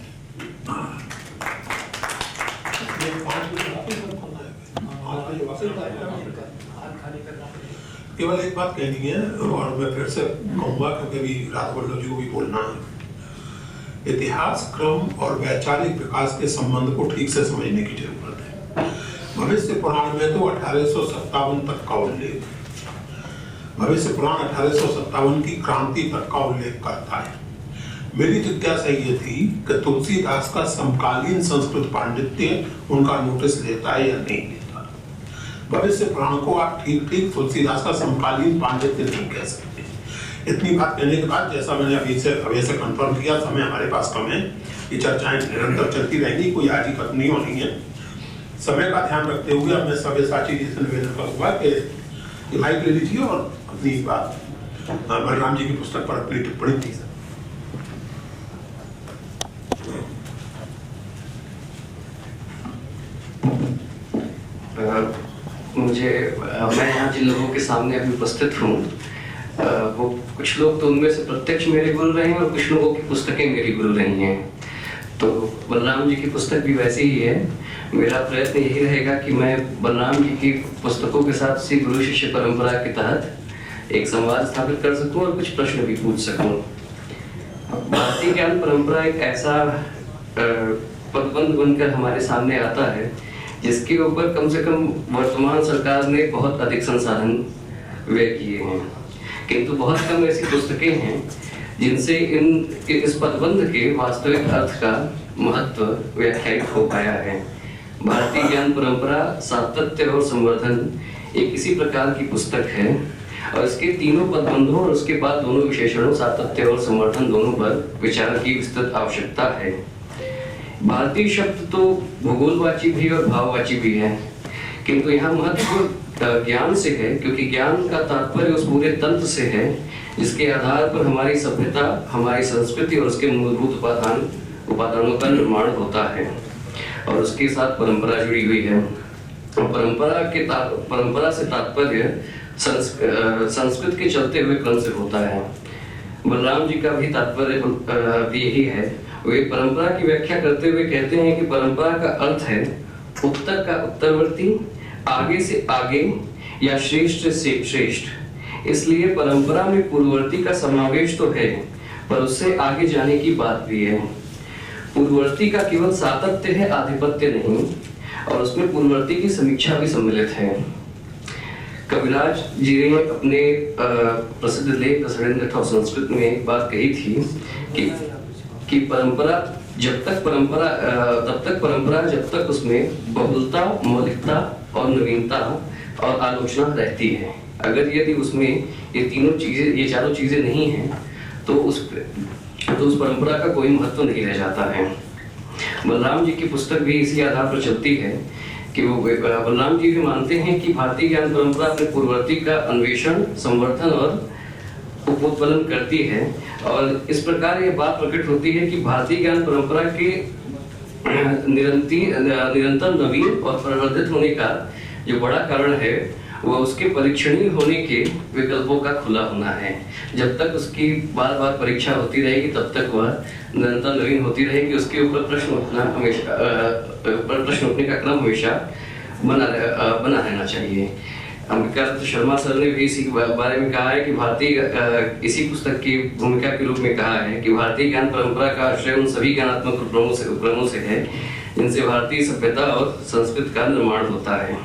S2: आज केवल एक बात कहनी है और मैं फिर से कहूँगा क्योंकि अभी राघवल्लभ जी को भी बोलना है। इतिहास, क्रम और वैचारिक विकास के संबंध को ठीक से समझने की जरूरत है। भविष्य पुराण में तो 1857 तक का उल्लेख, भविष्य पुराण 1857 की क्रांति तक का उल्लेख करता है। मेरी जिज्ञासा ये थी कि तुलसीदास का समकालीन संस्कृत पांडित्य उनका नोटिस लेता है या नहीं लेता। भविष्य पुराण को आप ठीक तुलसीदास का समकालीन पांडित्य नहीं कह सकते। इतनी बात कहने के बाद, जैसा मैंने अभी से कंफर्म किया, समय हमारे पास कम है, ये चर्चाएं निरंतर चलती रहेंगी, कोई आज ही खत्म नहीं होनी है। समय का ध्यान रखते हुए मैं सव्यसाची जी से निवेदन करूंगा कि माइक ले लीजिए और अपनी बात बलराम जी की पुस्तक पर अपनी टिप्पणी दी।
S5: मैं यहाँ जिन लोगों के सामने अभी उपस्थित हूँ, वो कुछ लोग तो उनमें से प्रत्यक्ष मेरे गुरु रहे हैं और कुछ लोगों की पुस्तकें मेरी गुरु रही हैं। तो बलराम जी की पुस्तक भी वैसी ही है। मेरा प्रयत्न यही रहेगा कि मैं बलराम जी की पुस्तकों के साथ उसी गुरु शिष्य परंपरा के तहत एक संवाद स्थापित कर सकूं और कुछ प्रश्न भी पूछ सकूं। भारतीय ज्ञान परंपरा एक ऐसा पदबंध बनकर हमारे सामने आता है जिसके ऊपर कम से कम वर्तमान सरकार ने बहुत अधिक संसाधन व्यय किए हैं, किंतु बहुत कम ऐसी पुस्तकें हैं जिनसे इस पदबंध के वास्तविक अर्थ का महत्व व्याख्यायित हो पाया है। भारतीय ज्ञान परंपरा सातत्य और संवर्धन एक इसी प्रकार की पुस्तक है और इसके तीनों पदबंधों और उसके बाद दोनों विशेषणों सातत्य और संवर्धन दोनों पर विचार की विस्तृत आवश्यकता है। भारतीय शब्द तो भूगोलवाची भी और भाववाची भी है, किंतु यहाँ महत्व ज्ञान से है, क्योंकि ज्ञान का तात्पर्य उस पूरे तंत्र से है जिसके आधार पर हमारी सभ्यता, हमारी संस्कृति और उसके मूलभूत उपादानों का निर्माण होता है और उसके साथ परंपरा जुड़ी हुई है। और परंपरा से तात्पर्य संस्कृत के चलते हुए क्रम से होता है। बलराम जी का भी तात्पर्य यही है। वे परंपरा की व्याख्या करते हुए कहते हैं कि परंपरा का अर्थ है उत्तर का उत्तरवर्ती, आगे से आगे या श्रेष्ठ से श्रेष्ठ। इसलिए परंपरा में पूर्ववर्ती का समावेश तो है, पर उससे आगे जाने की बात भी है। पूर्ववर्ती का केवल सातत्य है, आधिपत्य नहीं, और उसमें पूर्ववर्ती की समीक्षा भी सम्मिलित है। कविराज जी ने अपने प्रसिद्ध लेख षड्यंत्र और संस्कृत में एक बात कही थी कि परंपरा तब तक परंपरा जब तक उसमें बहुलता, मौलिकता और नवीनता और आलोचना रहती है। अगर यदि उसमें ये चारों चीजें नहीं हैं तो उस परंपरा का कोई महत्व नहीं रह जाता है। बलराम जी की पुस्तक भी इसी आधार पर चलती है कि वो बलराम जी भी मानते हैं कि भारतीय ज्ञान परंपरा अपने पूर्ववर्ती का अन्वेषण, संवर्धन और उपोत्पलन करती है। और इस प्रकार ये बात प्रकट होती है कि भारतीय ज्ञान परंपरा के निरंतर नवीन और प्रवर्धित होने का जो बड़ा कारण है वो उसके परीक्षणीय होने के विकल्पों का खुला होना है। जब तक उसकी बार बार परीक्षा होती रहेगी तब तक वह निरंतर नवीन होती रहेगी। उसके ऊपर प्रश्न उठने का क्रम हमेशा बना रहना चाहिए। अंबिका शर्मा सर ने भी इसी बारे में कहा है कि भारतीय इसी पुस्तक की भूमिका के रूप में कहा है कि भारतीय ज्ञान परंपरा का आश्रय उन सभी ज्ञानात्मक उपक्रमों से है जिनसे भारतीय सभ्यता और संस्कृति का निर्माण होता है।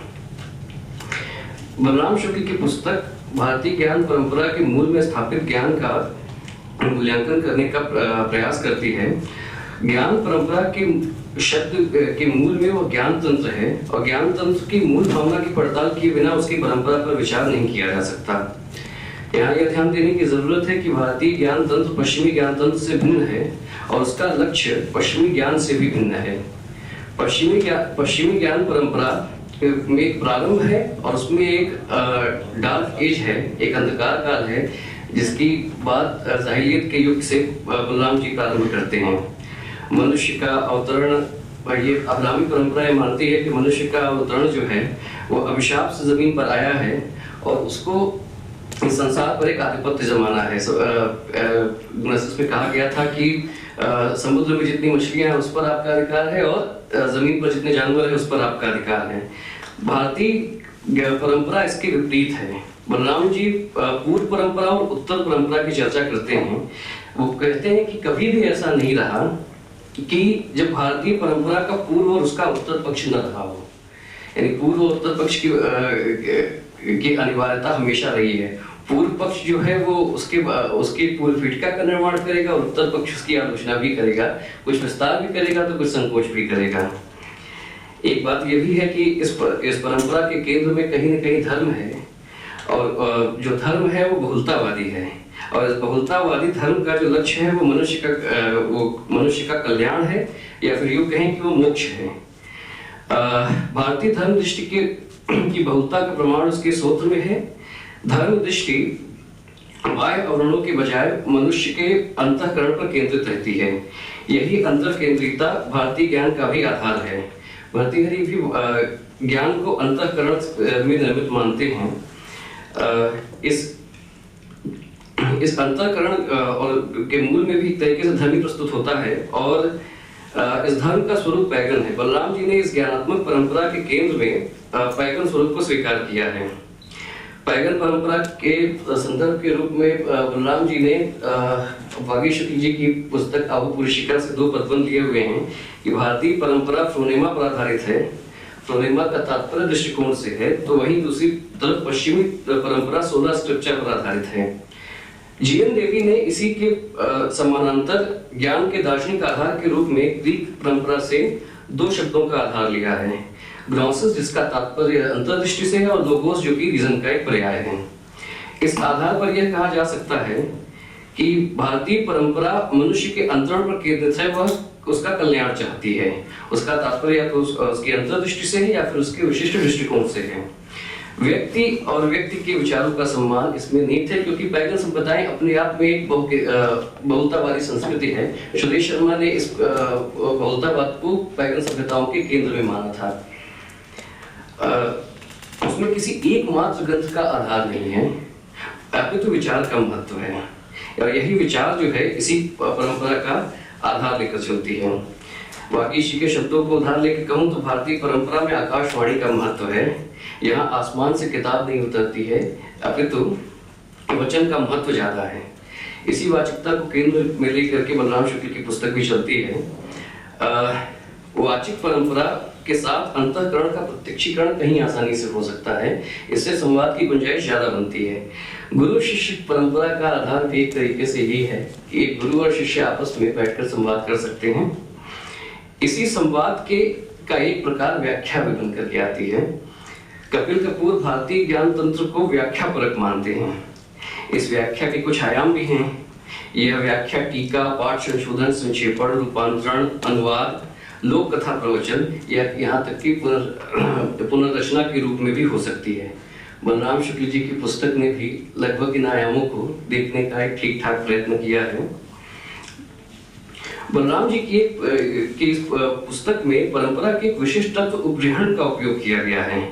S5: बलराम शुक्ल की पुस्तक भारतीय ज्ञान परंपरा के मूल में स्थापित ज्ञान का मूल्यांकन करने का प्रयास करती है। ज्ञान परंपरा के शब्द के मूल में वो ज्ञान तंत्र है और ज्ञान तंत्र की मूल भावना की पड़ताल किए बिना उसकी परंपरा पर विचार नहीं किया जा सकता। यहाँ यह ध्यान देने की जरूरत है कि भारतीय ज्ञान तंत्र पश्चिमी ज्ञान तंत्र से भिन्न है और उसका लक्ष्य पश्चिमी ज्ञान से भी भिन्न है। पश्चिमी ज्ञान परंपरा में एक प्रारंभ है और उसमें एक डार्क एज है, एक अंधकार काल है, जिसकी बात जाहिलियत के युग से बलराम जी प्रारंभ करते हैं। मनुष्य का अवतरण, ये अब्राहमी परंपरा ये मानती है कि मनुष्य का अवतरण जो है वो अभिशाप से जमीन पर आया है और उसको इस संसार पर एक आधिपत्य जमाना है। इसमें कहा गया था कि समुद्र में जितनी मछलियां हैं उस पर आपका अधिकार है और जमीन पर जितने जानवर हैं उस पर आपका अधिकार है। भारतीय परंपरा इसके विपरीत है। बलराम जी पूर्व परंपरा और उत्तर परंपरा की चर्चा करते हैं। वो कहते हैं कि कभी भी ऐसा नहीं रहा कि जब भारतीय परंपरा का पूर्व और उसका उत्तर पक्ष न रहा हो, यानी पूर्व और उत्तर पक्ष की अनिवार्यता हमेशा रही है। पूर्व पक्ष जो है वो उसके पूर्व पीठिका का निर्माण करेगा और उत्तर पक्ष उसकी आलोचना भी करेगा, कुछ विस्तार भी करेगा तो कुछ संकोच भी करेगा। एक बात यह भी है कि इस परंपरा के केंद्र में कहीं न कहीं धर्म है, और जो धर्म है वो बहुलतावादी है, और बहुलतावादी धर्म का जो लक्ष्य है वो मनुष्य का कल्याण है, या फिर यूं कहें कि वो मोक्ष है। भारतीय धर्म दृष्टि की बहुलता का प्रमाण उसके सूत्र में है। धर्म दृष्टि बाह्य आवरणों के बजाय मनुष्य के अंतःकरण पर केंद्रित रहती है। यही अंतर केंद्रिता भारतीय ज्ञान का भी आधार है। भर्तृहरि भी ज्ञान को अंतःकरण में निर्मित मानते हैं। इस अंतःकरण और के मूल में भी एक तरीके से धर्म प्रस्तुत होता है, और इस धर्म का स्वरूप पैगन है। बलराम जी ने इस ज्ञानात्मक परंपरा के केंद्र में पैगन स्वरूप को स्वीकार किया है। पैगन परंपरा के संदर्भ के रूप में बलराम जी ने वागीश शुक्ल जी की पुस्तक आहु पुरुषिका से 2 पदबंध लिए हुए हैं कि भारतीय परंपरा फ्रोनेमा पर आधारित है। फ्रोनेमा का तात्पर्य दृष्टिकोण से है, तो वहीं दूसरी तरफ पश्चिमी परंपरा सोला स्क्रिप्चर पर आधारित है। जीएन देवी ने इसी के समानांतर ज्ञान के दार्शनिक आधार के रूप में ग्रीक परंपरा से 2 शब्दों का आधार लिया है। ग्नोसिस, जिसका तात्पर्य अंतर्दृष्टि से है, और लोगोस, जो कि रीजन का एक पर्याय है। इस आधार पर यह कहा जा सकता है कि भारतीय परंपरा मनुष्य के अंतरण पर केंद्रित है, वह उसका कल्याण चाहती है। उसका तात्पर्य या तो उसकी अंतर्दृष्टि से है या फिर उसके विशिष्ट दृष्टिकोण से है। व्यक्ति और व्यक्ति के विचारों का सम्मान इसमें निहित है, क्योंकि पैगन संप्रदाय अपने आप में एक बहुलतावादी संस्कृति है। सुरेश शर्मा ने इस बहुलतावाद को पैगन सभ्यताओं के केंद्र में माना था। उसमें किसी एकमात्र ग्रंथ का आधार नहीं है, अपितु विचार का महत्व है, और यही विचार जो है इसी परंपरा का आधार लेकर चलती है। वागीश के शब्दों को उधार लेकर कहूं तो भारतीय परंपरा में आकाशवाणी का महत्व है। यहाँ आसमान से किताब नहीं उतरती है, अपितु वचन का महत्व ज्यादा है। इसी वाचिकता को केंद्र में लेकर के बलराम शुक्ल की पुस्तक भी चलती है। वाचिक परंपरा के साथ अंतःकरण का प्रत्यक्षीकरण कहीं आसानी से हो सकता है। इससे संवाद की गुंजाइश ज्यादा बनती है। गुरु शिष्य परंपरा का आधार भी एक तरीके से यही है कि एक गुरु और शिष्य आपस में बैठकर संवाद कर सकते हैं। इसी संवाद का एक प्रकार व्याख्या भी बनकर के आती है। कपिल कपूर भारतीय ज्ञान तंत्र को व्याख्या परक मानते हैं। इस व्याख्या के कुछ आयाम भी हैं। यह व्याख्या टीका, पाठ संशोधन, संक्षेपण, रूपांतरण, अनुवाद, लोक कथा प्रवचन या यहाँ तक कि पुनर्रचना के रूप में भी हो सकती है। बलराम शुक्ल जी की पुस्तक ने भी लगभग इन आयामों को देखने का एक ठीक ठाक प्रयत्न किया है। बलराम जी की इस पुस्तक में परंपरा के विशिष्ट तत्व उपग्रहण का उपयोग किया गया है,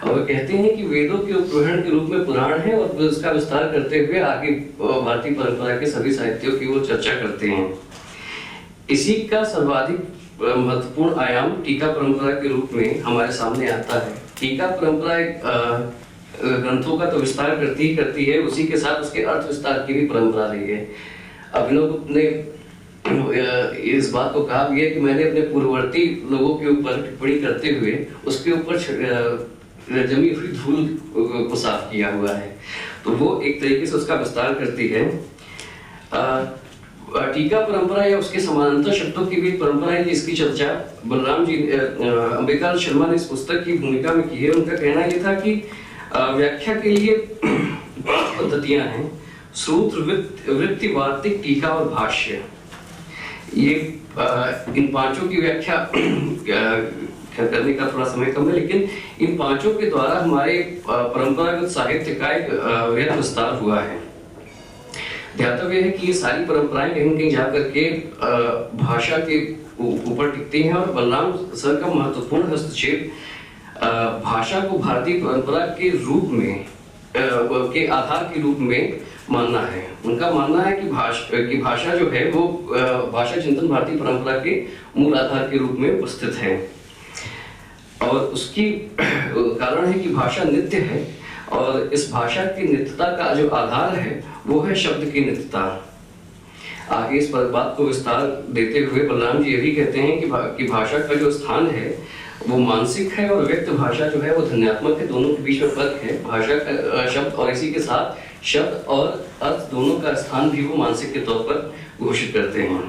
S5: और वे कहते हैं कि वेदों के उपग्रहण के रूप में पुराण है, और उसका विस्तार करते हुए आगे भारतीय परंपरा के सभी साहित्यों की वो चर्चा करते हैं। इसी का सर्वाधिक महत्वपूर्ण आयाम टीका परंपरा के रूप में हमारे सामने आता है। टीका परंपरा ग्रंथों का तो विस्तार करती है, उसी के साथ उसके अर्थ विस्तार की भी परंपरा रही है। अभिनव गुप्त ने इस बात को कहा भी है कि मैंने अपने पूर्ववर्ती लोगों के ऊपर टिप्पणी करते हुए उसके ऊपर जमी हुई धूल को साफ किया हुआ है, तो वो एक तरीके से उसका विस्तार करती है। टीका परंपरा या उसके समानांतर शब्दों की भी परंपरा है, जिसकी चर्चा बलराम जी अंबिकालाल शर्मा ने इस पुस्तक की भूमिका में की है। उनका कहना यह था कि व्याख्या के लिए पद्धतियां हैं: सूत्र, वृत्ति, वार्तिक, टीका और भाष्य। ये इन पांचों की व्याख्या करने का थोड़ा समय कम है, लेकिन इन पांचों के द्वारा हमारे परंपरागत साहित्य का एक वृहद विस्तार हुआ है। ध्यातव्य है कि ये सारी परंपराएं कहीं न कहीं जाकर के भाषा के ऊपर टिकती हैं, और बलराम सर का महत्वपूर्ण हस्तक्षेप भाषा को भारतीय परंपरा के रूप में के आधार के रूप में मानना है। उनका मानना है कि भाषा जो है वो भाषा चिंतन भारतीय परंपरा के मूल आधार के रूप में उपस्थित है। और उसकी कारण है कि भाषा नित्य है, और इस भाषा की नित्यता का जो आधार है वो है शब्द की नित्यता। आगे इस बात को विस्तार देते हुए बलराम जी ये भी कहते हैं कि भाषा का जो स्थान है वो मानसिक है, और व्यक्त भाषा जो है वो ध्वन्यात्मक है। दोनों के बीच में फर्क है। भाषा का शब्द और इसी के साथ शब्द और अर्थ दोनों का स्थान भी वो मानसिक के तौर पर घोषित करते हैं।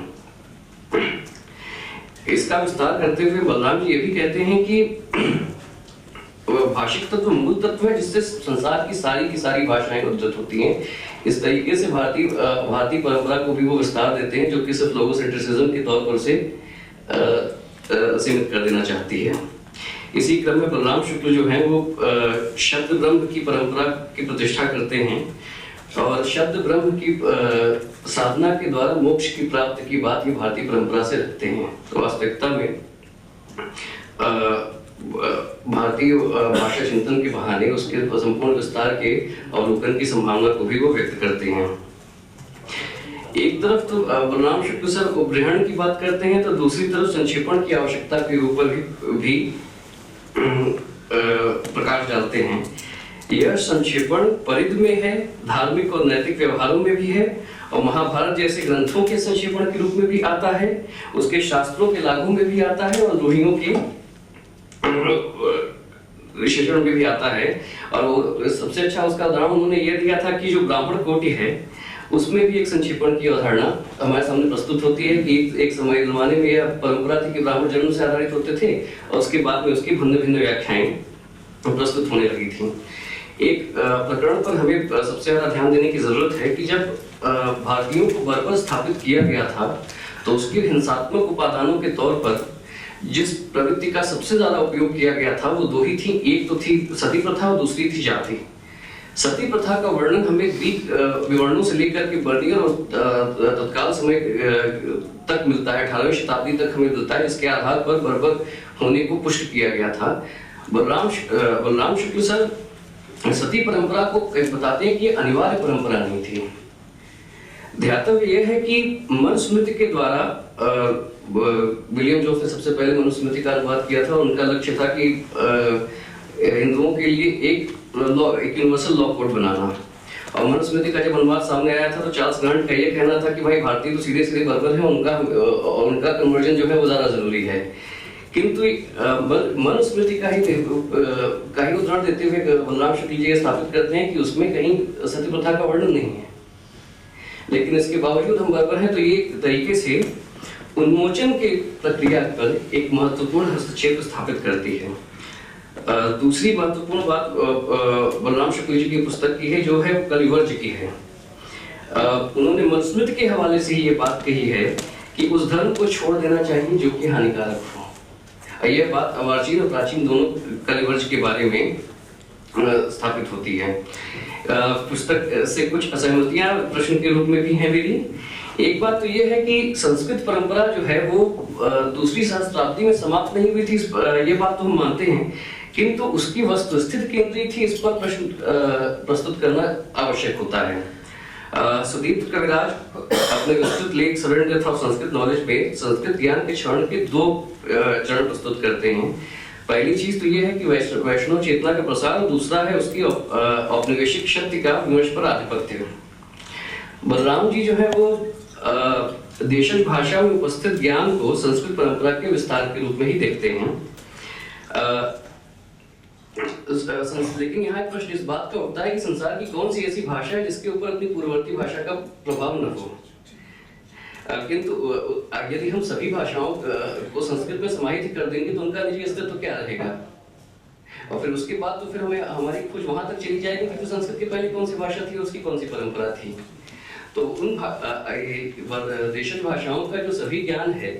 S5: इसका विस्तार करते हुए बलराम जी ये भी कहते हैं कि भाषिक तत्व मूल तत्व है जिससे संसार की सारी भाषाएं उद्धृत होती हैं। इस तरीके से भारतीय परंपरा को भी वो विस्तार देते हैं, जो कि सिर्फ लोगोसेंट्रिसिज्म के तौर पर उसे सीमित कर देना चाहती है। इसी क्रम में बलराम शुक्ल जो है वो शब्द ब्रह्म की परंपरा की प्रतिष्ठा करते हैं, और शब्द ब्रह्म की साधना के द्वारा मोक्ष की प्राप्ति की बात ये भारतीय परंपरा से रखते हैं। तो वास्तविकता में भारतीय भाषा चिंतन के बहाने उसके संपूर्ण विस्तार के अवलोकन की संभावना को भी वो व्यक्त करते हैं। एक तरफ तो बलराम शुक्ल सर उपग्रहण की बात करते हैं, तो दूसरी तरफ संक्षेपण की आवश्यकता के ऊपर भी प्रकाश डालते हैं। यह संक्षेपण परिध में है, धार्मिक और नैतिक व्यवहारों में भी है, और महाभारत जैसे ग्रंथों के संक्षेपण के रूप में भी आता है, उसके शास्त्रों के लागू में भी आता है, और द्रोहियों के विशेषण में भी आता है। और वो सबसे अच्छा उसका उदाहरण उन्होंने यह दिया था कि जो ब्राह्मण कोटि है उसमें भी एक संक्षेपण की अवधारणा हमारे सामने प्रस्तुत होती है कि एक समय जमाने में यह परंपरा थी कि ब्राह्मण जन्म से आधारित होते थे, और उसके बाद में उसकी भिन्न भिन्न व्याख्याएं प्रस्तुत होने लगी थी। एक प्रकरण पर हमें सबसे ज्यादा ध्यान देने की जरूरत है कि जब भारतीयों को बर्बर स्थापित किया गया था तो उसके हिंसात्मक उपादानों के तौर पर जिस प्रवृत्ति का सबसे ज्यादा उपयोग किया गया था वो दो ही थी। एक तो थी सती प्रथा और दूसरी थी जाति। सती प्रथा का वर्णन हमें ग्रीक विवरणों से लेकर के बर्नियर और तत्काल समय तक मिलता है, 18वीं शताब्दी तक हमें मिलता है। इसके आधार पर बर्बर होने को पुष्ट किया गया था। बलराम शुक्ल सर सती परंपरा को बताते हैं कि ये अनिवार्य परंपरा नहीं थी। ध्यातव्य यह है कि मनुस्मृति के द्वारा विलियम जोन्स ने सबसे पहले मनुस्मृति का अनुवाद किया था। उनका लक्ष्य था कि हिंदुओं के लिए एक यूनिवर्सल लॉ कोड बनाना। और मनुस्मृति का जब अनुवाद सामने आया था तो चार्ल्स ग्रांट का ये कहना था कि भाई भारतीय तो सीधे सीधे बर्बर है, उनका कन्वर्जन जो है वो ज्यादा जरूरी है। किंतु मनुस्मृति का ही उदाहरण देते हुए बलराम शुक्ल जी स्थापित करते हैं कि उसमें कहीं सती प्रथा का वर्णन नहीं है, लेकिन इसके बावजूद हम बर्बर हैं। तो ये तरीके से उन्मोचन की प्रक्रिया पर एक महत्वपूर्ण हस्तक्षेप स्थापित करती है। दूसरी महत्वपूर्ण बात बलराम शुक्ल जी की पुस्तक की है, जो है कलिवर्ज की है। उन्होंने मनुस्मृति के हवाले से ये बात कही है कि उस धर्म को छोड़ देना चाहिए जो कि हानिकारक हो। यह बात अर्वाचीन और प्राचीन दोनों कलिवर्ज के बारे में स्थापित होती है। पुस्तक से कुछ असहमतियां प्रश्न के रूप में भी हैं मेरी। एक बात तो यह है कि संस्कृत परंपरा जो है वो दूसरी सहस्त्राब्दी में समाप्त नहीं हुई थी, ये बात तो हम मानते हैं, किंतु उसकी वस्तुस्थिति केंद्रीय थी, इस पर प्रश्न प्रस्तुत करना आवश्यक होता है। सुदीप कविराज अपने विस्तृत लेख sudden death of Sanskrit knowledge में संस्कृत ज्ञान के क्षरण के दो चरण प्रस्तुत करते हैं। पहली चीज तो यह है कि वैष्णव चेतना का प्रसार, और दूसरा है उसकी औपनिवेशिक शक्ति का विमर्श पर आधिपत्य। बलराम जी जो है वो देशज भाषा में उपस्थित ज्ञान को संस्कृत परंपरा के विस्तार के रूप में ही देखते हैं। लेकिन यहाँ एक प्रश्न इस बात का उठता है कि संसार की कौन सी ऐसी भाषा है जिसके ऊपर अपनी पूर्ववर्ती भाषा का प्रभाव न हो। किंतु यदि हम सभी भाषाओं को संस्कृत में समाहित कर देंगे तो उनका निजी अस्तित्व क्या रहेगा, और फिर उसके बाद तो फिर हमें हमारी खोज वहां तक चली जाएगी कि तो संस्कृत की पहले कौन सी भाषा थी और उसकी कौन सी परंपरा थी। तो उन देशज भाषाओं का जो सभी ज्ञान है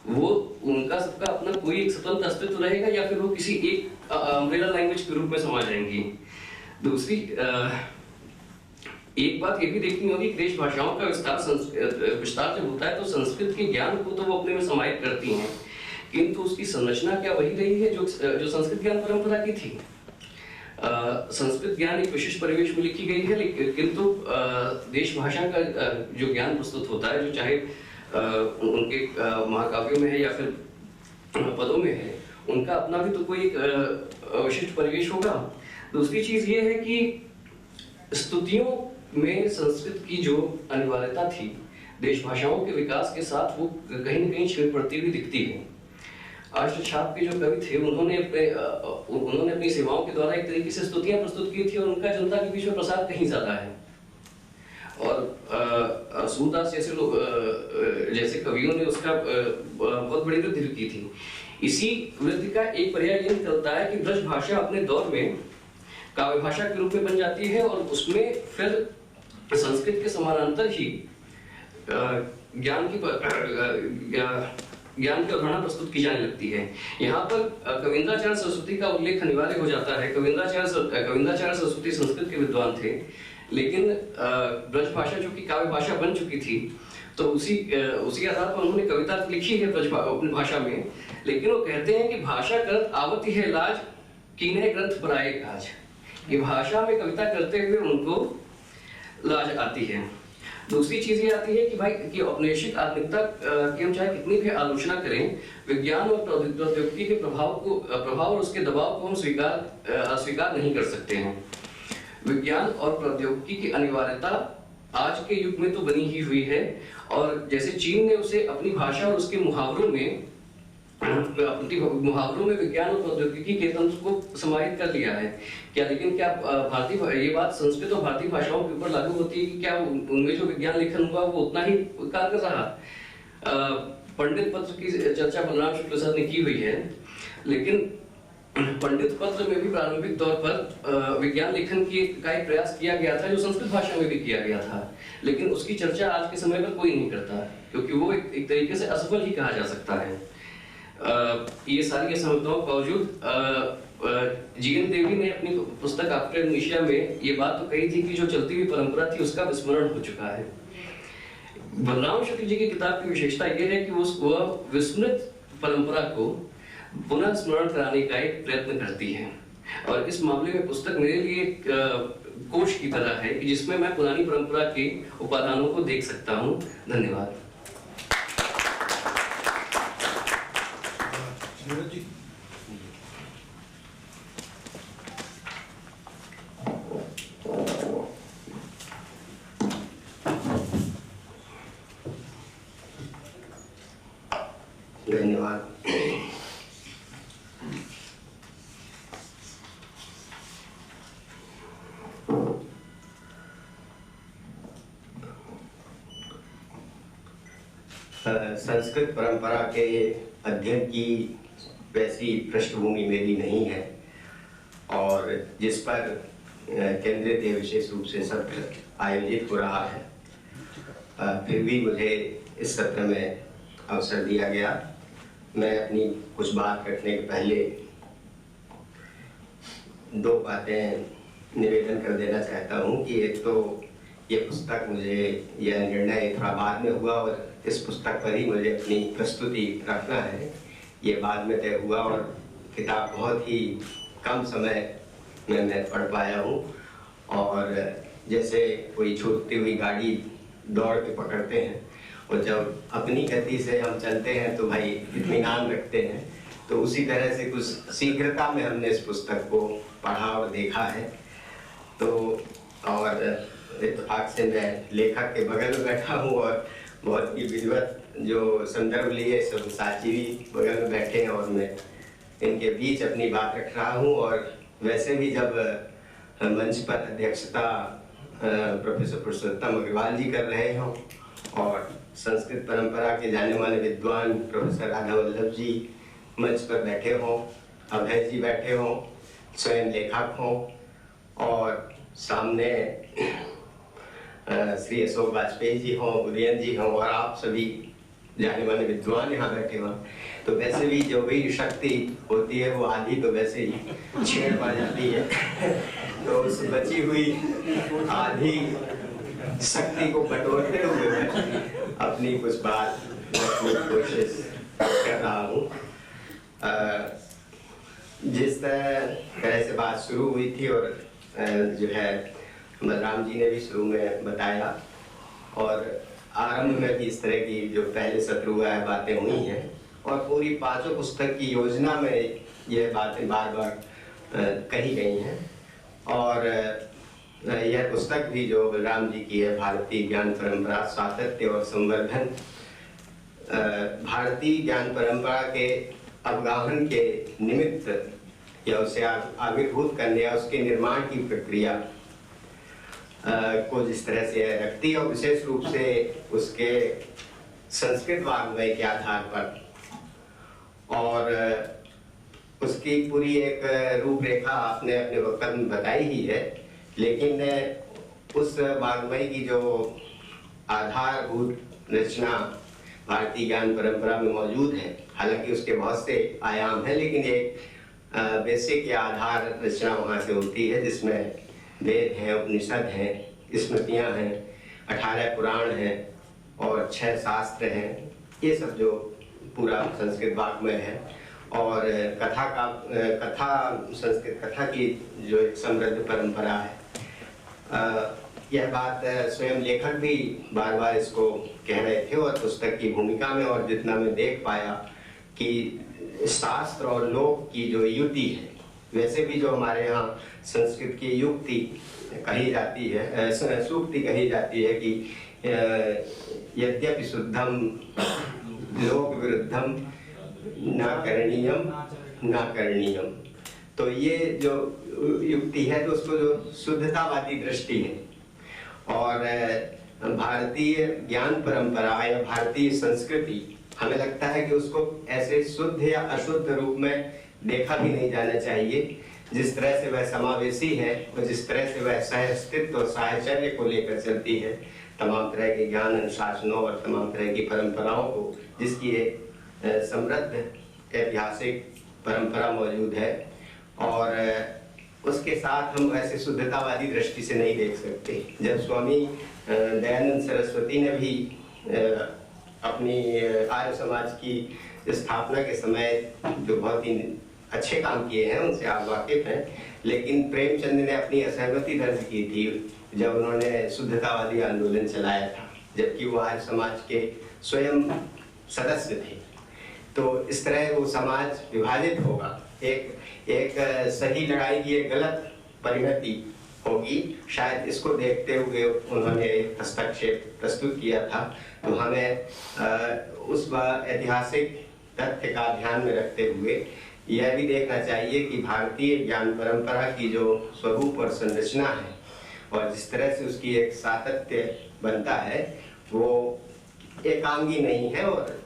S5: वो उनका सबका अपना कोई एक स्वतंत्र अस्तित्व रहेगा, या फिर वो किसी एक अम्ब्रेला लैंग्वेज के रूप में समा जाएंगी। दूसरी एक बात ये भी देखनी होगी कि देश भाषाओं का विस्तार जब होता है तो संस्कृत के ज्ञान को तो वो अपने में समाहित करती हैं, किंतु उसकी संरचना क्या वही रही है जो संस्कृत ज्ञान परंपरा की थी। संस्कृत ज्ञान एक विशिष्ट परिवेश में लिखी गई है, किंतु देश भाषा का जो ज्ञान प्रस्तुत होता है, जो चाहे उनके महाकाव्यों में है या फिर पदों में है, उनका अपना भी तो कोई विशिष्ट परिवेश होगा। दूसरी चीज ये है कि स्तुतियों में संस्कृत की जो अनिवार्यता थी देश भाषाओं के विकास के साथ, वो कहीं न कहीं छिड़ पड़ती हुई दिखती है। अष्टछाप के जो कवि थे उन्होंने अपनी सेवाओं के द्वारा एक तरीके से स्तुतियां प्रस्तुत की थी और उनका जनता के बीच में प्रसार कहीं ज्यादा है। और सूरदास जैसे लोग जैसे कवियों ने उसका बहुत बड़ी वृद्धि की थी। इसी वृद्धि का एक पर्याय ये निकलता है कि ब्रज भाषा अपने दौर में काव्य भाषा के रूप में बन जाती है और उसमें फिर संस्कृत के समानांतर ही ज्ञान की अवधारणा प्रस्तुत की जाने लगती है। यहाँ पर कविंदाचार्य सरस्वती का उल्लेख अनिवार्य हो जाता है। कविंदाचार्य सरस्वती संस्कृत के विद्वान थे, लेकिन ब्रज भाषा जो कि काव्य भाषा बन चुकी थी, तो उसी आधार पर उन्होंने कविता तो लिखी है अपनी भाषा में, लेकिन वो कहते हैं कि भाषा करत आवती है लाज, कीन्हे ग्रंथ बनाए काज। ये भाषा में कविता करते हुए उनको लाज आती है। दूसरी चीज ये आती है कि भाई कि औपनिवेशिक आधुनिकता की हम चाहे कितनी भी आलोचना करें, विज्ञान और प्रौद्योगिकी के प्रभाव और उसके दबाव को हम अस्वीकार नहीं कर सकते हैं। विज्ञान और प्रौद्योगिकी की अनिवार्यता आज के युग में तो बनी ही हुई है, और जैसे चीन ने उसे अपनी भाषा और उसके मुहावरों में विज्ञान और प्रौद्योगिकी के तंत्र को समाहित कर लिया है क्या, लेकिन क्या ये बात संस्कृत और भारतीय भाषाओं के ऊपर लागू होती है कि क्या उनमें जो विज्ञान लेखन हुआ वो उतना ही कारगर रहा? पंडित पत्र की चर्चा बलराम शुक्ल सर ने की हुई है, लेकिन पंडित पत्र में भी प्रारंभिक तौर पर विज्ञान लेखन का एक प्रयास किया गया था, जो संस्कृत भाषा में भी किया गया था, लेकिन उसकी चर्चा आज के समय पर कोई नहीं करता, क्योंकि वो एक तरीके से असफल ही कहा जा सकता है। ये सारी असमर्थताओं के बावजूद जीएन देवी ने अपनी पुस्तक आफ्टर एमनेशिया में ये बात तो कही थी कि जो चलती हुई परंपरा थी उसका विस्मरण हो चुका है। बलराम शुक्ल जी की किताब की विशेषता यह है कि वह विस्मृत परंपरा को पुनः स्मरण कराने का एक प्रयत्न करती है, और इस मामले में पुस्तक मेरे लिए एक कोश की तरह है कि जिसमें मैं पुरानी परंपरा के उपादानों को देख सकता हूँ। धन्यवाद।
S6: धन्यवाद। संस्कृत परंपरा के अध्ययन की वैसी पृष्ठभूमि मेरी नहीं है, और जिस पर केंद्रित विशेष रूप से सत्र आयोजित हो रहा है, फिर भी मुझे इस सत्र में अवसर दिया गया। मैं अपनी कुछ बात रखने के पहले दो बातें निवेदन कर देना चाहता हूँ कि एक तो ये पुस्तक, मुझे यह निर्णय थोड़ा बाद में हुआ और इस पुस्तक पर ही मुझे अपनी प्रस्तुति रखना है, ये बाद में तय हुआ, और किताब बहुत ही कम समय में मैं पढ़ पाया हूँ। और जैसे कोई छूटती हुई गाड़ी दौड़ के पकड़ते हैं, और जब अपनी गति से हम चलते हैं तो भाई इत्मीनान रखते हैं, तो उसी तरह से कुछ शीघ्रता में हमने इस पुस्तक को पढ़ा और देखा है। तो और इत्तेफाक से मैं लेखक के बगल में बैठा हूँ, और बहुत ही विधिवत जो संदर्भ लिए सब साथी भी बगल में बैठे हैं, और मैं इनके बीच अपनी बात रख रहा हूँ। और वैसे भी जब मंच पर अध्यक्षता प्रोफेसर पुरुषोत्तम अग्रवाल जी कर रहे हों, और संस्कृत परंपरा के जाने माने विद्वान प्रोफेसर राघव वल्लभ जी मंच पर बैठे हों, अभय जी बैठे हों, स्वयं लेखक हों, और सामने श्री अशोक वाजपेयी जी हों, उदयन जी हों, और आप सभी जाने माने विद्वान यहाँ बैठे हों, तो वैसे भी जो भी शक्ति होती है वो आधी तो वैसे ही छेड़ पा जाती है। तो उस बची हुई आधी शक्ति को बटोरते हुए मैं अपनी कुछ बात कोशिश कर रहा हूँ। जिस तरह से बात शुरू हुई थी, और जो है बलराम जी ने भी शुरू में बताया, और आरंभ में भी इस तरह की जो पहले सत्र हुआ है बातें हुई हैं, और पूरी 5 पुस्तक की योजना में यह बातें बार बार कही गई हैं। और यह पुस्तक भी जो बलराम जी की है, भारतीय ज्ञान परंपरा सातत्य और संवर्धन, भारतीय ज्ञान परंपरा के अवगाहन के निमित्त या उसे आविर्भूत करने या उसके निर्माण की प्रक्रिया को जिस तरह से रखती है, और विशेष रूप से उसके संस्कृत वाङ्मय के आधार पर, और उसकी पूरी एक रूपरेखा आपने अपने वक्त में बताई ही है। लेकिन उस वाङ्मय की जो आधारभूत रचना भारतीय ज्ञान परंपरा में मौजूद है, हालांकि उसके बहुत से आयाम हैं, लेकिन एक बेसिक या आधार रचना वहाँ से होती है, जिसमें वेद हैं, उपनिषद हैं, स्मृतियाँ हैं, 18 पुराण हैं और 6 शास्त्र हैं। ये सब जो पूरा संस्कृत वाङ्मय है, और कथा संस्कृत कथा की जो एक समृद्ध परंपरा है। यह बात स्वयं लेखक भी बार बार इसको कह रहे थे, और पुस्तक की भूमिका में और जितना मैं देख पाया कि शास्त्र और लोक की जो युति है, वैसे भी जो हमारे यहाँ संस्कृत की युक्ति कही जाती है, सूक्ति कही जाती है कि यद्यपि शुद्धम लोक विरुद्धम न करणीयम। तो ये जो युक्ति है, तो उसको जो शुद्धतावादी दृष्टि है, और भारतीय ज्ञान परंपरा या भारतीय संस्कृति, हमें लगता है कि उसको ऐसे शुद्ध या अशुद्ध रूप में देखा भी नहीं जाना चाहिए। जिस तरह से वह समावेशी है और जिस तरह से वह सहअस्तित्व और साहचर्य को लेकर चलती है, तमाम तरह के ज्ञान अनुशासनों और तमाम तरह की परंपराओं को, जिसकी एक समृद्ध ऐतिहासिक परंपरा मौजूद है, और उसके साथ हम ऐसे शुद्धतावादी दृष्टि से नहीं देख सकते। जब स्वामी दयानंद सरस्वती ने भी अपनी आर्य समाज की स्थापना के समय जो बहुत ही अच्छे काम किए हैं, उनसे आप वाकिफ हैं, लेकिन प्रेमचंद ने अपनी असहमति दर्ज की थी जब उन्होंने शुद्धतावादी आंदोलन चलाया था, जबकि वो आर्य समाज के स्वयं सदस्य थे। तो इस तरह वो समाज विभाजित होगा, एक सही लड़ाई की एक गलत परिणति होगी, शायद इसको देखते हुए उन्होंने एक हस्तक्षेप प्रस्तुत किया था। तो हमें उस ऐतिहासिक तथ्य का ध्यान में रखते हुए यह भी देखना चाहिए कि भारतीय ज्ञान परंपरा की जो स्वरूप और संरचना है, और जिस तरह से उसकी एक सातत्य बनता है, वो एकांगी नहीं है। और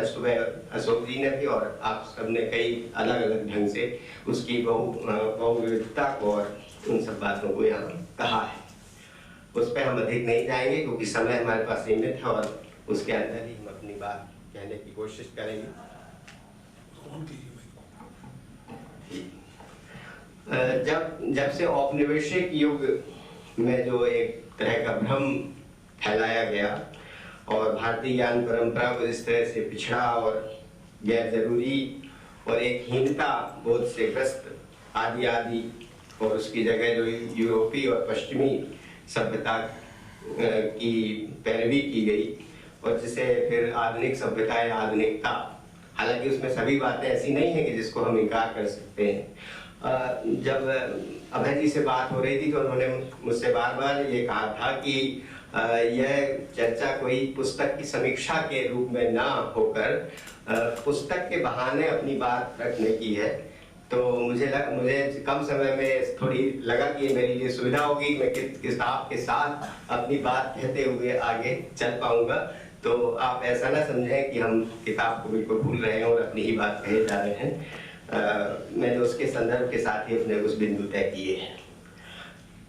S6: सुबह अशोक जी ने भी और आप सबने कई अलग अलग ढंग से उसकी बहुविधता को और उन सब बातों को यहाँ कहा है। उस पर हम अधिक नहीं जाएंगे क्योंकि समय हमारे पास सीमित है, और उसके अंदर ही हम अपनी बात कहने की कोशिश करेंगे। जब से औपनिवेशिक युग में जो एक तरह का भ्रम फैलाया गया और भारतीय ज्ञान परंपरा को इस तरह से पिछड़ा और गैर जरूरी और एक हीनता बोध से ग्रस्त आदि और उसकी जगह जो यूरोपीय और पश्चिमी सभ्यता की पैरवी की गई, और जिसे फिर आधुनिक सभ्यता या आधुनिकता, हालांकि उसमें सभी बातें ऐसी नहीं है कि जिसको हम इनकार कर सकते हैं। जब अभय जी से बात हो रही थी तो उन्होंने मुझसे बार बार ये कहा था कि यह चर्चा कोई पुस्तक की समीक्षा के रूप में ना होकर पुस्तक के बहाने अपनी बात रखने की है। तो मुझे कम समय में थोड़ी लगा कि मेरे लिए सुविधा होगी, मैं किताब के साथ अपनी बात कहते हुए आगे चल पाऊंगा। तो आप ऐसा ना समझें कि हम किताब को बिल्कुल भूल रहे हैं और अपनी ही बात कहे जा रहे हैं। मैंने उसके संदर्भ के साथ ही अपने कुछ बिंदु तय किए हैं।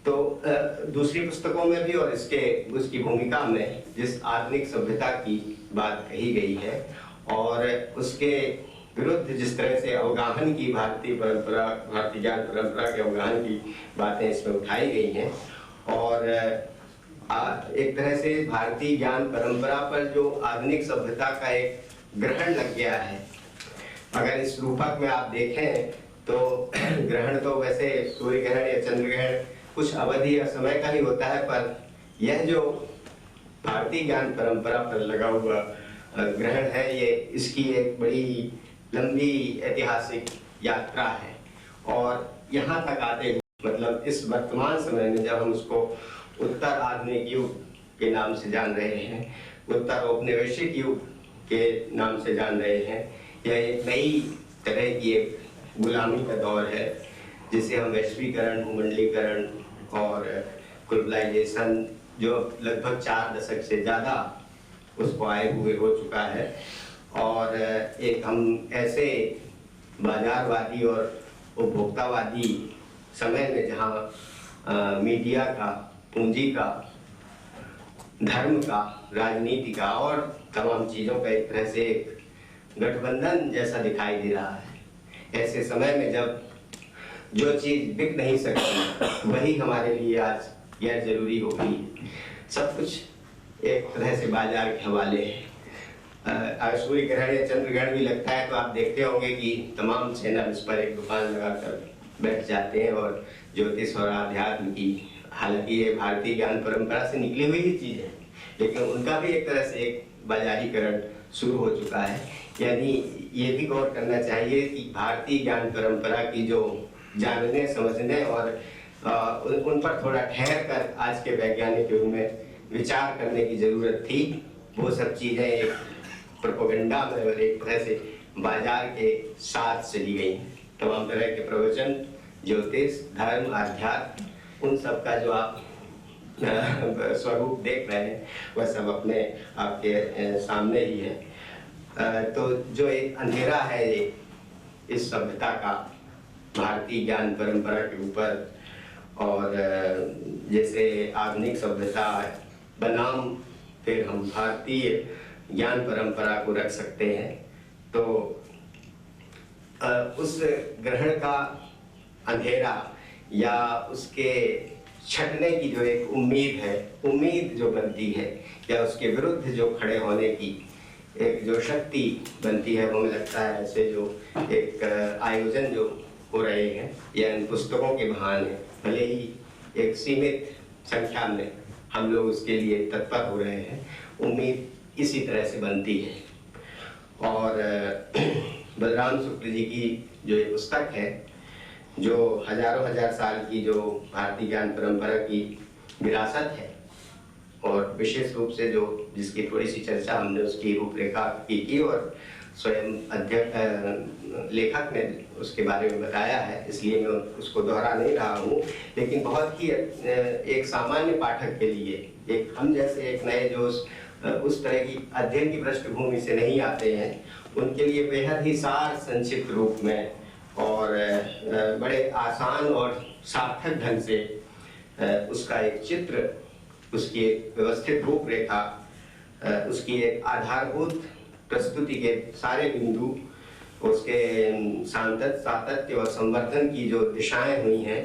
S6: तो दूसरी पुस्तकों में भी और उसकी भूमिका में जिस आधुनिक सभ्यता की बात कही गई है और उसके विरुद्ध जिस तरह से अवगाहन की भारतीय ज्ञान परंपरा के अवगाहन की बातें इसमें उठाई गई हैं, और एक तरह से भारतीय ज्ञान परंपरा पर जो आधुनिक सभ्यता का एक ग्रहण लग गया है। अगर इस रूपक में आप देखें तो ग्रहण तो वैसे सूर्य ग्रहण या चंद्र ग्रहण कुछ अवधि या समय का ही होता है, पर यह जो भारतीय ज्ञान परंपरा पर लगा हुआ ग्रहण है, ये इसकी एक बड़ी लंबी ऐतिहासिक यात्रा है। और यहाँ तक आते हुए मतलब इस वर्तमान समय में जब हम उसको उत्तर आधुनिक युग के नाम से जान रहे हैं, उत्तर औपनिवेशिक युग के नाम से जान रहे हैं, यह एक नई तरह की एक गुलामी का दौर है जिसे हम वैश्वीकरण, भूमंडलीकरण और ग्लोबलाइजेशन जो लगभग 4 दशक से ज़्यादा उसको आए हुए हो चुका है। और एक हम ऐसे बाजारवादी और उपभोक्तावादी समय में जहाँ मीडिया का, पूंजी का, धर्म का, राजनीति का और तमाम चीज़ों का एक तरह से एक गठबंधन जैसा दिखाई दे रहा है, ऐसे समय में जब जो चीज़ बिक नहीं सकती वही हमारे लिए आज गैर जरूरी हो गई, सब कुछ एक तरह से बाजार के हवाले है। अगर सूर्य ग्रहण या चंद्र ग्रहण भी लगता है तो आप देखते होंगे कि तमाम चैनल इस पर एक दुकान लगाकर बैठ जाते हैं और ज्योतिष और आध्यात्म की, हालांकि ये भारतीय ज्ञान परंपरा से निकली हुई ही चीज़ है, लेकिन उनका भी एक तरह से एक बाजारीकरण शुरू हो चुका है। यानी ये भी गौर करना चाहिए कि भारतीय ज्ञान परंपरा की जो जानने, समझने और उन पर थोड़ा ठहर कर आज के वैज्ञानिक युग में विचार करने की जरूरत थी। वो सब चीज़ें एक प्रोपेगेंडा में और एक तरह से बाजार के साथ चली गई। तमाम तरह के प्रवचन, ज्योतिष, धर्म, आध्यात्म, उन सब का जो आप स्वरूप देख रहे हैं वह सब अपने आपके सामने ही है। तो जो एक अंधेरा है ये इस सभ्यता का भारतीय ज्ञान परंपरा के ऊपर, और जैसे आधुनिक सभ्यता बनाम फिर हम भारतीय ज्ञान परंपरा को रख सकते हैं, तो उस ग्रहण का अंधेरा या उसके छटने की जो एक उम्मीद जो बनती है या उसके विरुद्ध जो खड़े होने की एक जो शक्ति बनती है, वो मुझे लगता है ऐसे जो एक आयोजन जो हो रहे हैं या इन पुस्तकों के बहाने, भले ही एक सीमित संख्या में हम लोग उसके लिए तत्पर हो रहे हैं, उम्मीद इसी तरह से बनती है। और बलराम शुक्ल जी की जो ये पुस्तक है, जो हजारों हजार साल की जो भारतीय ज्ञान परंपरा की विरासत है, और विशेष रूप से जो जिसकी थोड़ी सी चर्चा हमने उसकी रूपरेखा की और स्वयं लेखक ने उसके बारे में बताया है, इसलिए मैं उसको दोहरा नहीं रहा हूँ। लेकिन बहुत ही एक सामान्य पाठक के लिए, एक हम जैसे एक नए जो उस तरह की अध्ययन की पृष्ठभूमि से नहीं आते हैं, उनके लिए बेहद ही सार संक्षिप्त रूप में और बड़े आसान और सार्थक ढंग से उसका एक चित्र, उसकी एक व्यवस्थित रूपरेखा, उसकी एक आधारभूत प्रस्तुति के सारे बिंदु, उसके सातत्य और संवर्धन की जो दिशाएं हुई हैं,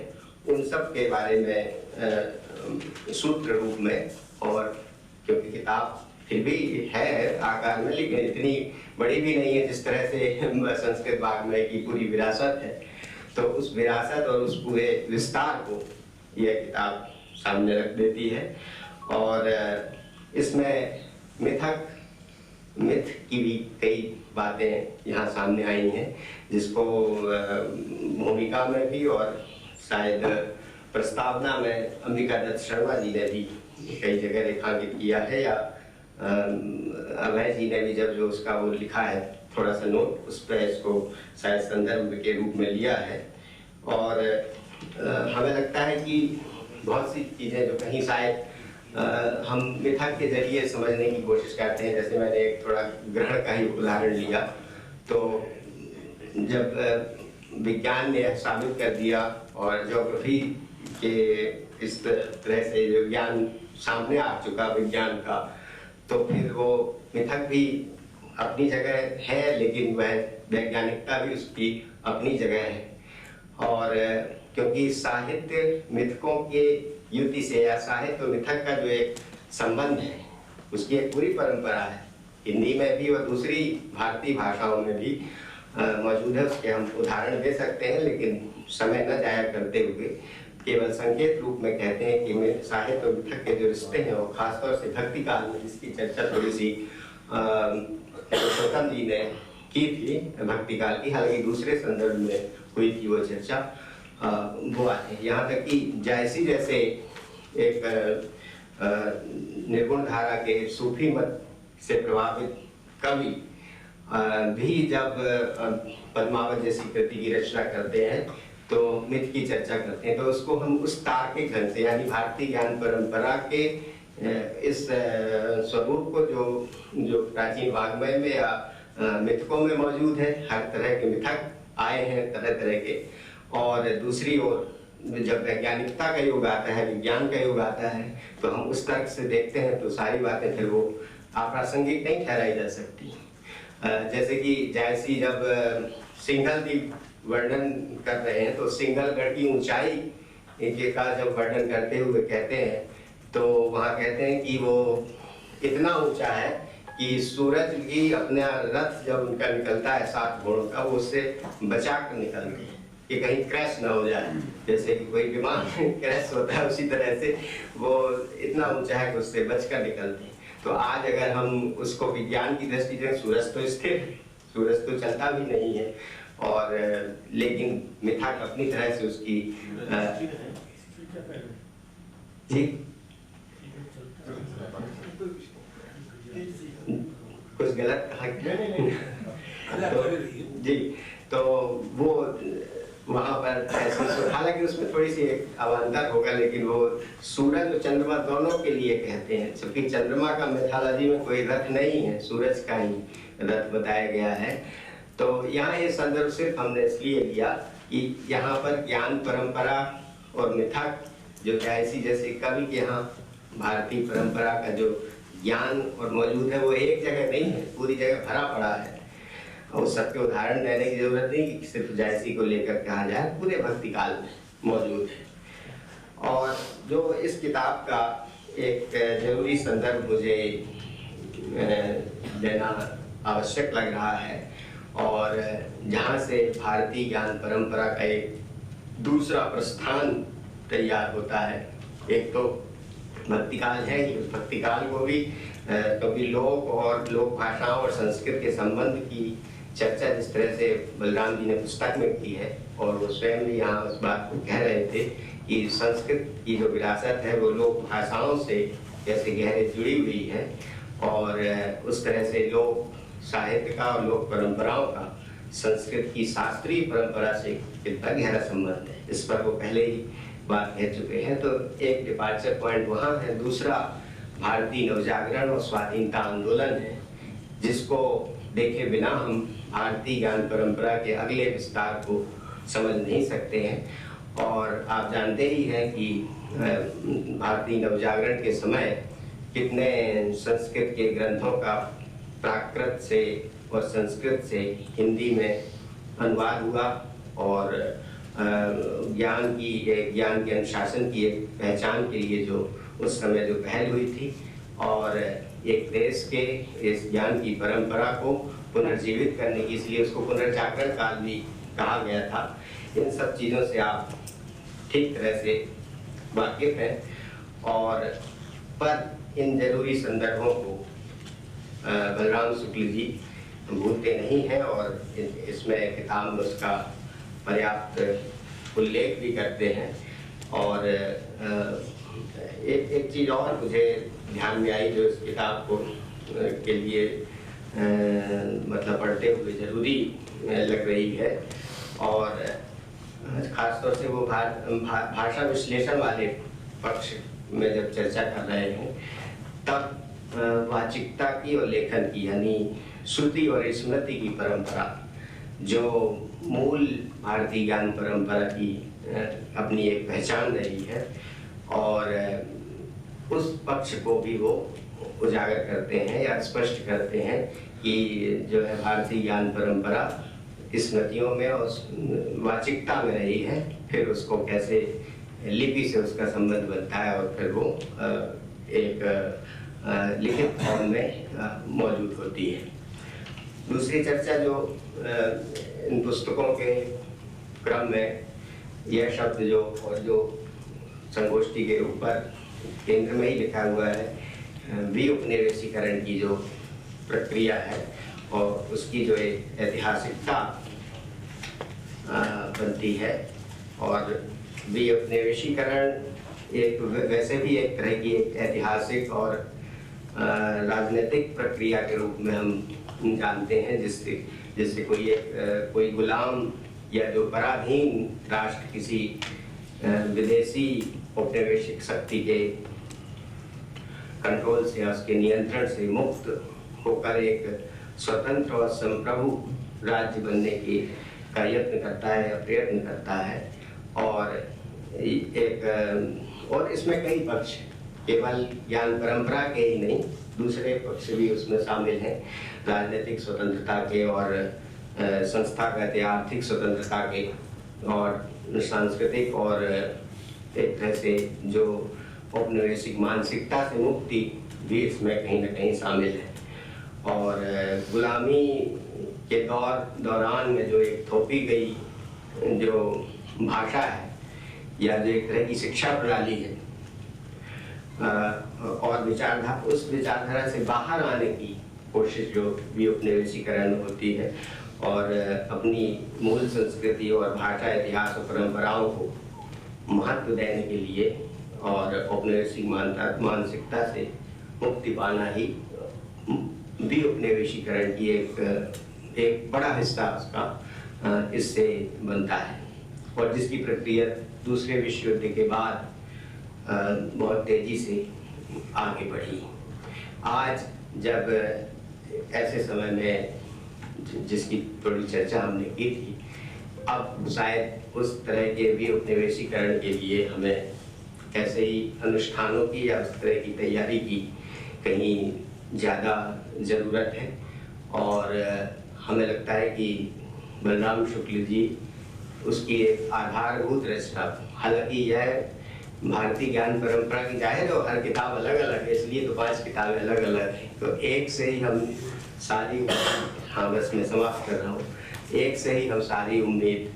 S6: उन सब के बारे में सूत्र रूप में, और क्योंकि किताब फिर भी है आकार में, लेकिन इतनी बड़ी भी नहीं है जिस तरह से संस्कृत वाङ्मय की पूरी विरासत है, तो उस विरासत और उस पूरे विस्तार को यह किताब सामने रख देती है। और इसमें मिथ की भी कई बातें यहाँ सामने आई हैं, जिसको भूमिका में भी और शायद प्रस्तावना में अंबिका दत्त शर्मा जी ने भी कई जगह रेखांकित किया है, या अभय जी ने भी जब जो उसका वो लिखा है थोड़ा सा नोट, उस पर इसको शायद संदर्भ के रूप में लिया है। और हमें लगता है कि बहुत सी चीज़ें जो कहीं शायद हम मिथक के जरिए समझने की कोशिश करते हैं, जैसे मैंने एक थोड़ा ग्रहण का ही उदाहरण लिया, तो जब विज्ञान ने साबित कर दिया और ज्योग्राफी के इस तरह से जो ज्ञान सामने आ चुका विज्ञान का, तो फिर वो मिथक भी अपनी जगह है, लेकिन वह वैज्ञानिकता भी उसकी अपनी जगह है। और क्योंकि साहित्य मिथकों के युति से या साहित्य और मिथक का जो एक संबंध है, उसकी एक पूरी परंपरा है, हिंदी में भी और दूसरी भारतीय भाषाओं में भी मौजूद है। उसके हम उदाहरण दे सकते हैं, लेकिन समय न जाया करते हुए केवल संकेत रूप में कहते हैं कि साहित्य और मिथक के जो रिश्ते हैं, वो खासतौर से भक्ति काल में जिसकी चर्चा थोड़ी सी पुरुषोत्तम जी ने की थी भक्ति काल की, हालांकि दूसरे संदर्भ में हुई थी वो चर्चा। वो आते हैं यहाँ तक कि जायसी जैसे एक निर्गुण धारा के सूफी मत से प्रभावित कवि भी जब पद्मावत जैसी कृति की रचना करते हैं तो मिथ की चर्चा करते हैं, तो उसको हम उस तार्किक ढंग से, यानी भारतीय ज्ञान परंपरा के इस स्वरूप को जो प्राचीन वाग्मय में या मिथकों में मौजूद है, हर तरह के मिथक आए हैं तरह तरह के, और दूसरी ओर जब वैज्ञानिकता का युग आता है, विज्ञान का युग आता है, तो हम उस तर्क से देखते हैं तो सारी बातें फिर वो अप्रासंगिक नहीं ठहराई जा सकती। जैसे कि जायसी जब सिंघल वर्णन कर रहे हैं तो सिंघलगढ़ की ऊंचाई का जब वर्णन करते हुए कहते हैं तो वहाँ कहते हैं कि वो इतना ऊंचा है कि सूरज भी अपना रथ जब उनका निकलता है 7 घोड़ों का, वो उससे बचा कर निकलते हैं कि कहीं क्रैश ना हो जाए, जैसे कि कोई विमान क्रैश होता है उसी तरह से वो इतना ऊंचा है कि उससे बचकर निकलते हैं। तो आज अगर हम उसको विज्ञान की दृष्टि से, सूरज तो स्थिर है, सूरज तो चलता भी नहीं है, और लेकिन मिथक अपनी तरह से उसकी जी कुछ गलत कहा तो जी, तो वो वहां पर ऐसे, हालांकि उसमें थोड़ी सी एक अवान्तर होगा, लेकिन वो सूरज और चंद्रमा दोनों के लिए कहते हैं, क्योंकि चंद्रमा का मैथोलॉजी में कोई रथ नहीं है, सूरज का ही रथ बताया गया है। तो यहाँ ये संदर्भ सिर्फ हमने इसलिए लिया कि यहाँ पर ज्ञान परंपरा और मिथक जो जायसी जैसे कवि के यहाँ भारतीय परंपरा का जो ज्ञान और मौजूद है वो एक जगह नहीं है, पूरी जगह भरा पड़ा है, और सबके उदाहरण देने की जरूरत नहीं कि सिर्फ जायसी को लेकर कहा जाए, पूरे भक्ति काल में मौजूद है। और जो इस किताब का एक जरूरी संदर्भ मुझे देना आवश्यक लग रहा है, और जहाँ से भारतीय ज्ञान परंपरा का एक दूसरा प्रस्थान तैयार होता है, एक तो भक्ति काल है ही, उस भक्ति काल को भी क्योंकि लोक और लोक भाषाओं और संस्कृत के संबंध की चर्चा जिस तरह से बलराम जी ने पुस्तक में की है, और वो स्वयं भी यहाँ उस बात को कह रहे थे कि संस्कृत की जो विरासत है वो लोक भाषाओं से कैसे गहरे जुड़ी हुई है, और उस तरह से लोक साहित्य का और लोक परंपराओं का संस्कृत की शास्त्रीय परंपरा से कितना गहरा संबंध है, इस पर वो पहले ही बात कह चुके हैं। तो एक डिपार्चर पॉइंट वहाँ है। दूसरा भारतीय नवजागरण और स्वाधीनता आंदोलन है, जिसको देखे बिना हम भारतीय ज्ञान परंपरा के अगले विस्तार को समझ नहीं सकते हैं। और आप जानते ही हैं कि भारतीय नवजागरण के समय कितने संस्कृत के ग्रंथों का प्राकृत से और संस्कृत से हिंदी में अनुवाद हुआ, और ज्ञान के अनुशासन की एक पहचान के लिए जो उस समय जो पहल हुई थी, और एक देश के इस ज्ञान की परंपरा को पुनर्जीवित करने की, इसलिए उसको पुनर्जागरण काल भी कहा गया था। इन सब चीज़ों से आप ठीक तरह से वाकिफ हैं, और पर इन जरूरी संदर्भों को बलराम शुक्ल जी भूलते नहीं हैं, और इसमें किताब में उसका पर्याप्त उल्लेख भी करते हैं। और एक चीज़ और मुझे ध्यान में आई जो इस किताब को के लिए मतलब पढ़ते हुए ज़रूरी लग रही है, और ख़ासतौर से वो भाषा विश्लेषण वाले पक्ष में जब चर्चा कर रहे हैं तब वाचिकता की और लेखन की, यानी श्रुति और स्मृति की परंपरा जो मूल भारतीय ज्ञान परंपरा की अपनी एक पहचान रही है, और उस पक्ष को भी वो उजागर करते हैं या स्पष्ट करते हैं कि जो है भारतीय ज्ञान परंपरा स्मृतियों में और वाचिकता में रही है, फिर उसको कैसे लिपि से उसका संबंध बनता है, और फिर वो एक लिखित फॉर्म में मौजूद होती है। दूसरी चर्चा जो इन पुस्तकों के क्रम में यह शब्द जो संगोष्ठी के ऊपर केंद्र में ही लिखा हुआ है, विउपनिवेशीकरण की जो प्रक्रिया है और उसकी जो एक ऐतिहासिकता बनती है। और विनिवेशीकरण एक वैसे भी एक तरह की एक ऐतिहासिक और राजनीतिक प्रक्रिया के रूप में हम जानते हैं, जिससे कोई गुलाम या जो पराधीन राष्ट्र किसी विदेशी औपनिवेशिक शक्ति के कंट्रोल से या उसके नियंत्रण से मुक्त होकर एक स्वतंत्र और संप्रभु राज्य बनने की का यत्न करता है या प्रयत्न करता है। और इसमें कई पक्ष, केवल ज्ञान परंपरा के ही नहीं, दूसरे पक्ष भी उसमें शामिल हैं, राजनीतिक स्वतंत्रता के और संस्थागत या आर्थिक स्वतंत्रता के और सांस्कृतिक और एक तरह से जो औपनिवेशिक मानसिकता से मुक्ति भी इसमें कहीं ना कहीं शामिल है। और गुलामी के दौरान में जो एक थोपी गई जो भाषा है या जो एक तरह की शिक्षा प्रणाली है और उस विचारधारा से बाहर आने की कोशिश जो भी उपनिवेशीकरण होती है और अपनी मूल संस्कृति और भाषा, इतिहास और परंपराओं को महत्व देने के लिए और औपनिवेशिक मानसिकता से मुक्ति पाना ही भी उपनिवेशीकरण की एक बड़ा हिस्सा उसका इससे बनता है। और जिसकी प्रक्रिया दूसरे विश्व युद्ध के बाद बहुत तेजी से आगे बढ़ी। आज जब ऐसे समय में जिसकी थोड़ी चर्चा हमने की थी, अब शायद उस तरह के भी उपनिवेशीकरण के लिए हमें ऐसे ही अनुष्ठानों की या उस तरह की तैयारी की कहीं ज़्यादा ज़रूरत है। और हमें लगता है कि बलराम शुक्ल जी उसकी एक आधारभूत रचना, हालांकि यह भारतीय ज्ञान परंपरा की जाहिर है, हर किताब अलग अलग है, इसलिए तो 5 किताबें अलग अलग हैं, तो एक से ही हम सारी, हाँ बस मैं समाप्त कर रहा हूँ, एक से ही हम सारी उम्मीद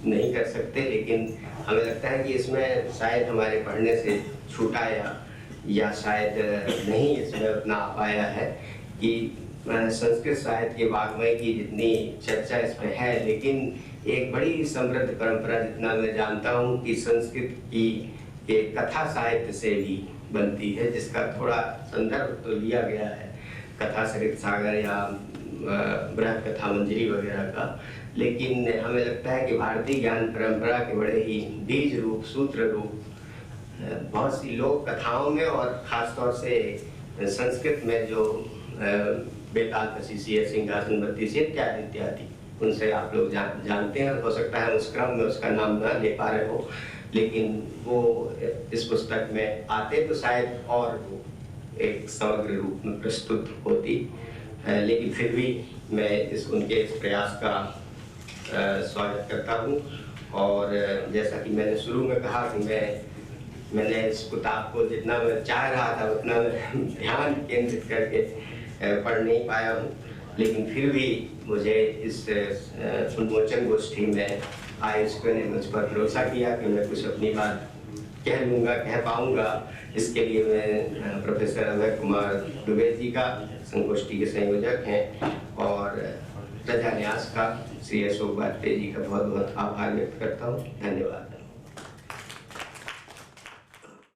S6: नहीं कर सकते। लेकिन हमें लगता है कि इसमें शायद हमारे पढ़ने से छूटा या शायद नहीं इसमें उतना आ पाया है कि संस्कृत साहित्य के वाग्मय की जितनी चर्चा इसमें है, लेकिन एक बड़ी समृद्ध परंपरा जितना मैं जानता हूँ कि संस्कृत की एक कथा साहित्य से भी बनती है, जिसका थोड़ा संदर्भ तो लिया गया है कथा सरित सागर या बृहद कथा मंजरी वगैरह का, लेकिन हमें लगता है कि भारतीय ज्ञान परंपरा के बड़े ही बीज रूप, सूत्र रूप बहुत सी लोक कथाओं में और खासतौर से संस्कृत में जो बेताल कशीसी है, सिंहासन बत्तीसी इत्यादि इत्यादि, उनसे आप लोग जानते हैं। हो सकता है उस क्रम में उसका नाम न ले पा रहे हो, लेकिन वो इस पुस्तक में आते तो शायद और एक समग्र रूप में प्रस्तुत होती। लेकिन फिर भी मैं उनके इस प्रयास का स्वागत करता हूँ। और जैसा कि मैंने शुरू में कहा कि मैंने इस किताब को जितना मैं चाह रहा था उतना मैं ध्यान केंद्रित करके पढ़ नहीं पाया हूँ, लेकिन फिर भी मुझे इस उन्मोचन गोष्ठी में आयोजकों ने मुझ पर भरोसा किया कि मैं कुछ अपनी बात कह पाऊँगा। इसके लिए मैं प्रोफेसर अभय कुमार दुबे जी का, संगोष्ठी के संयोजक हैं, और प्रजा न्यास का श्री अशोक वाजपेयी जी का बहुत बहुत आभार व्यक्त करता हूँ। धन्यवाद।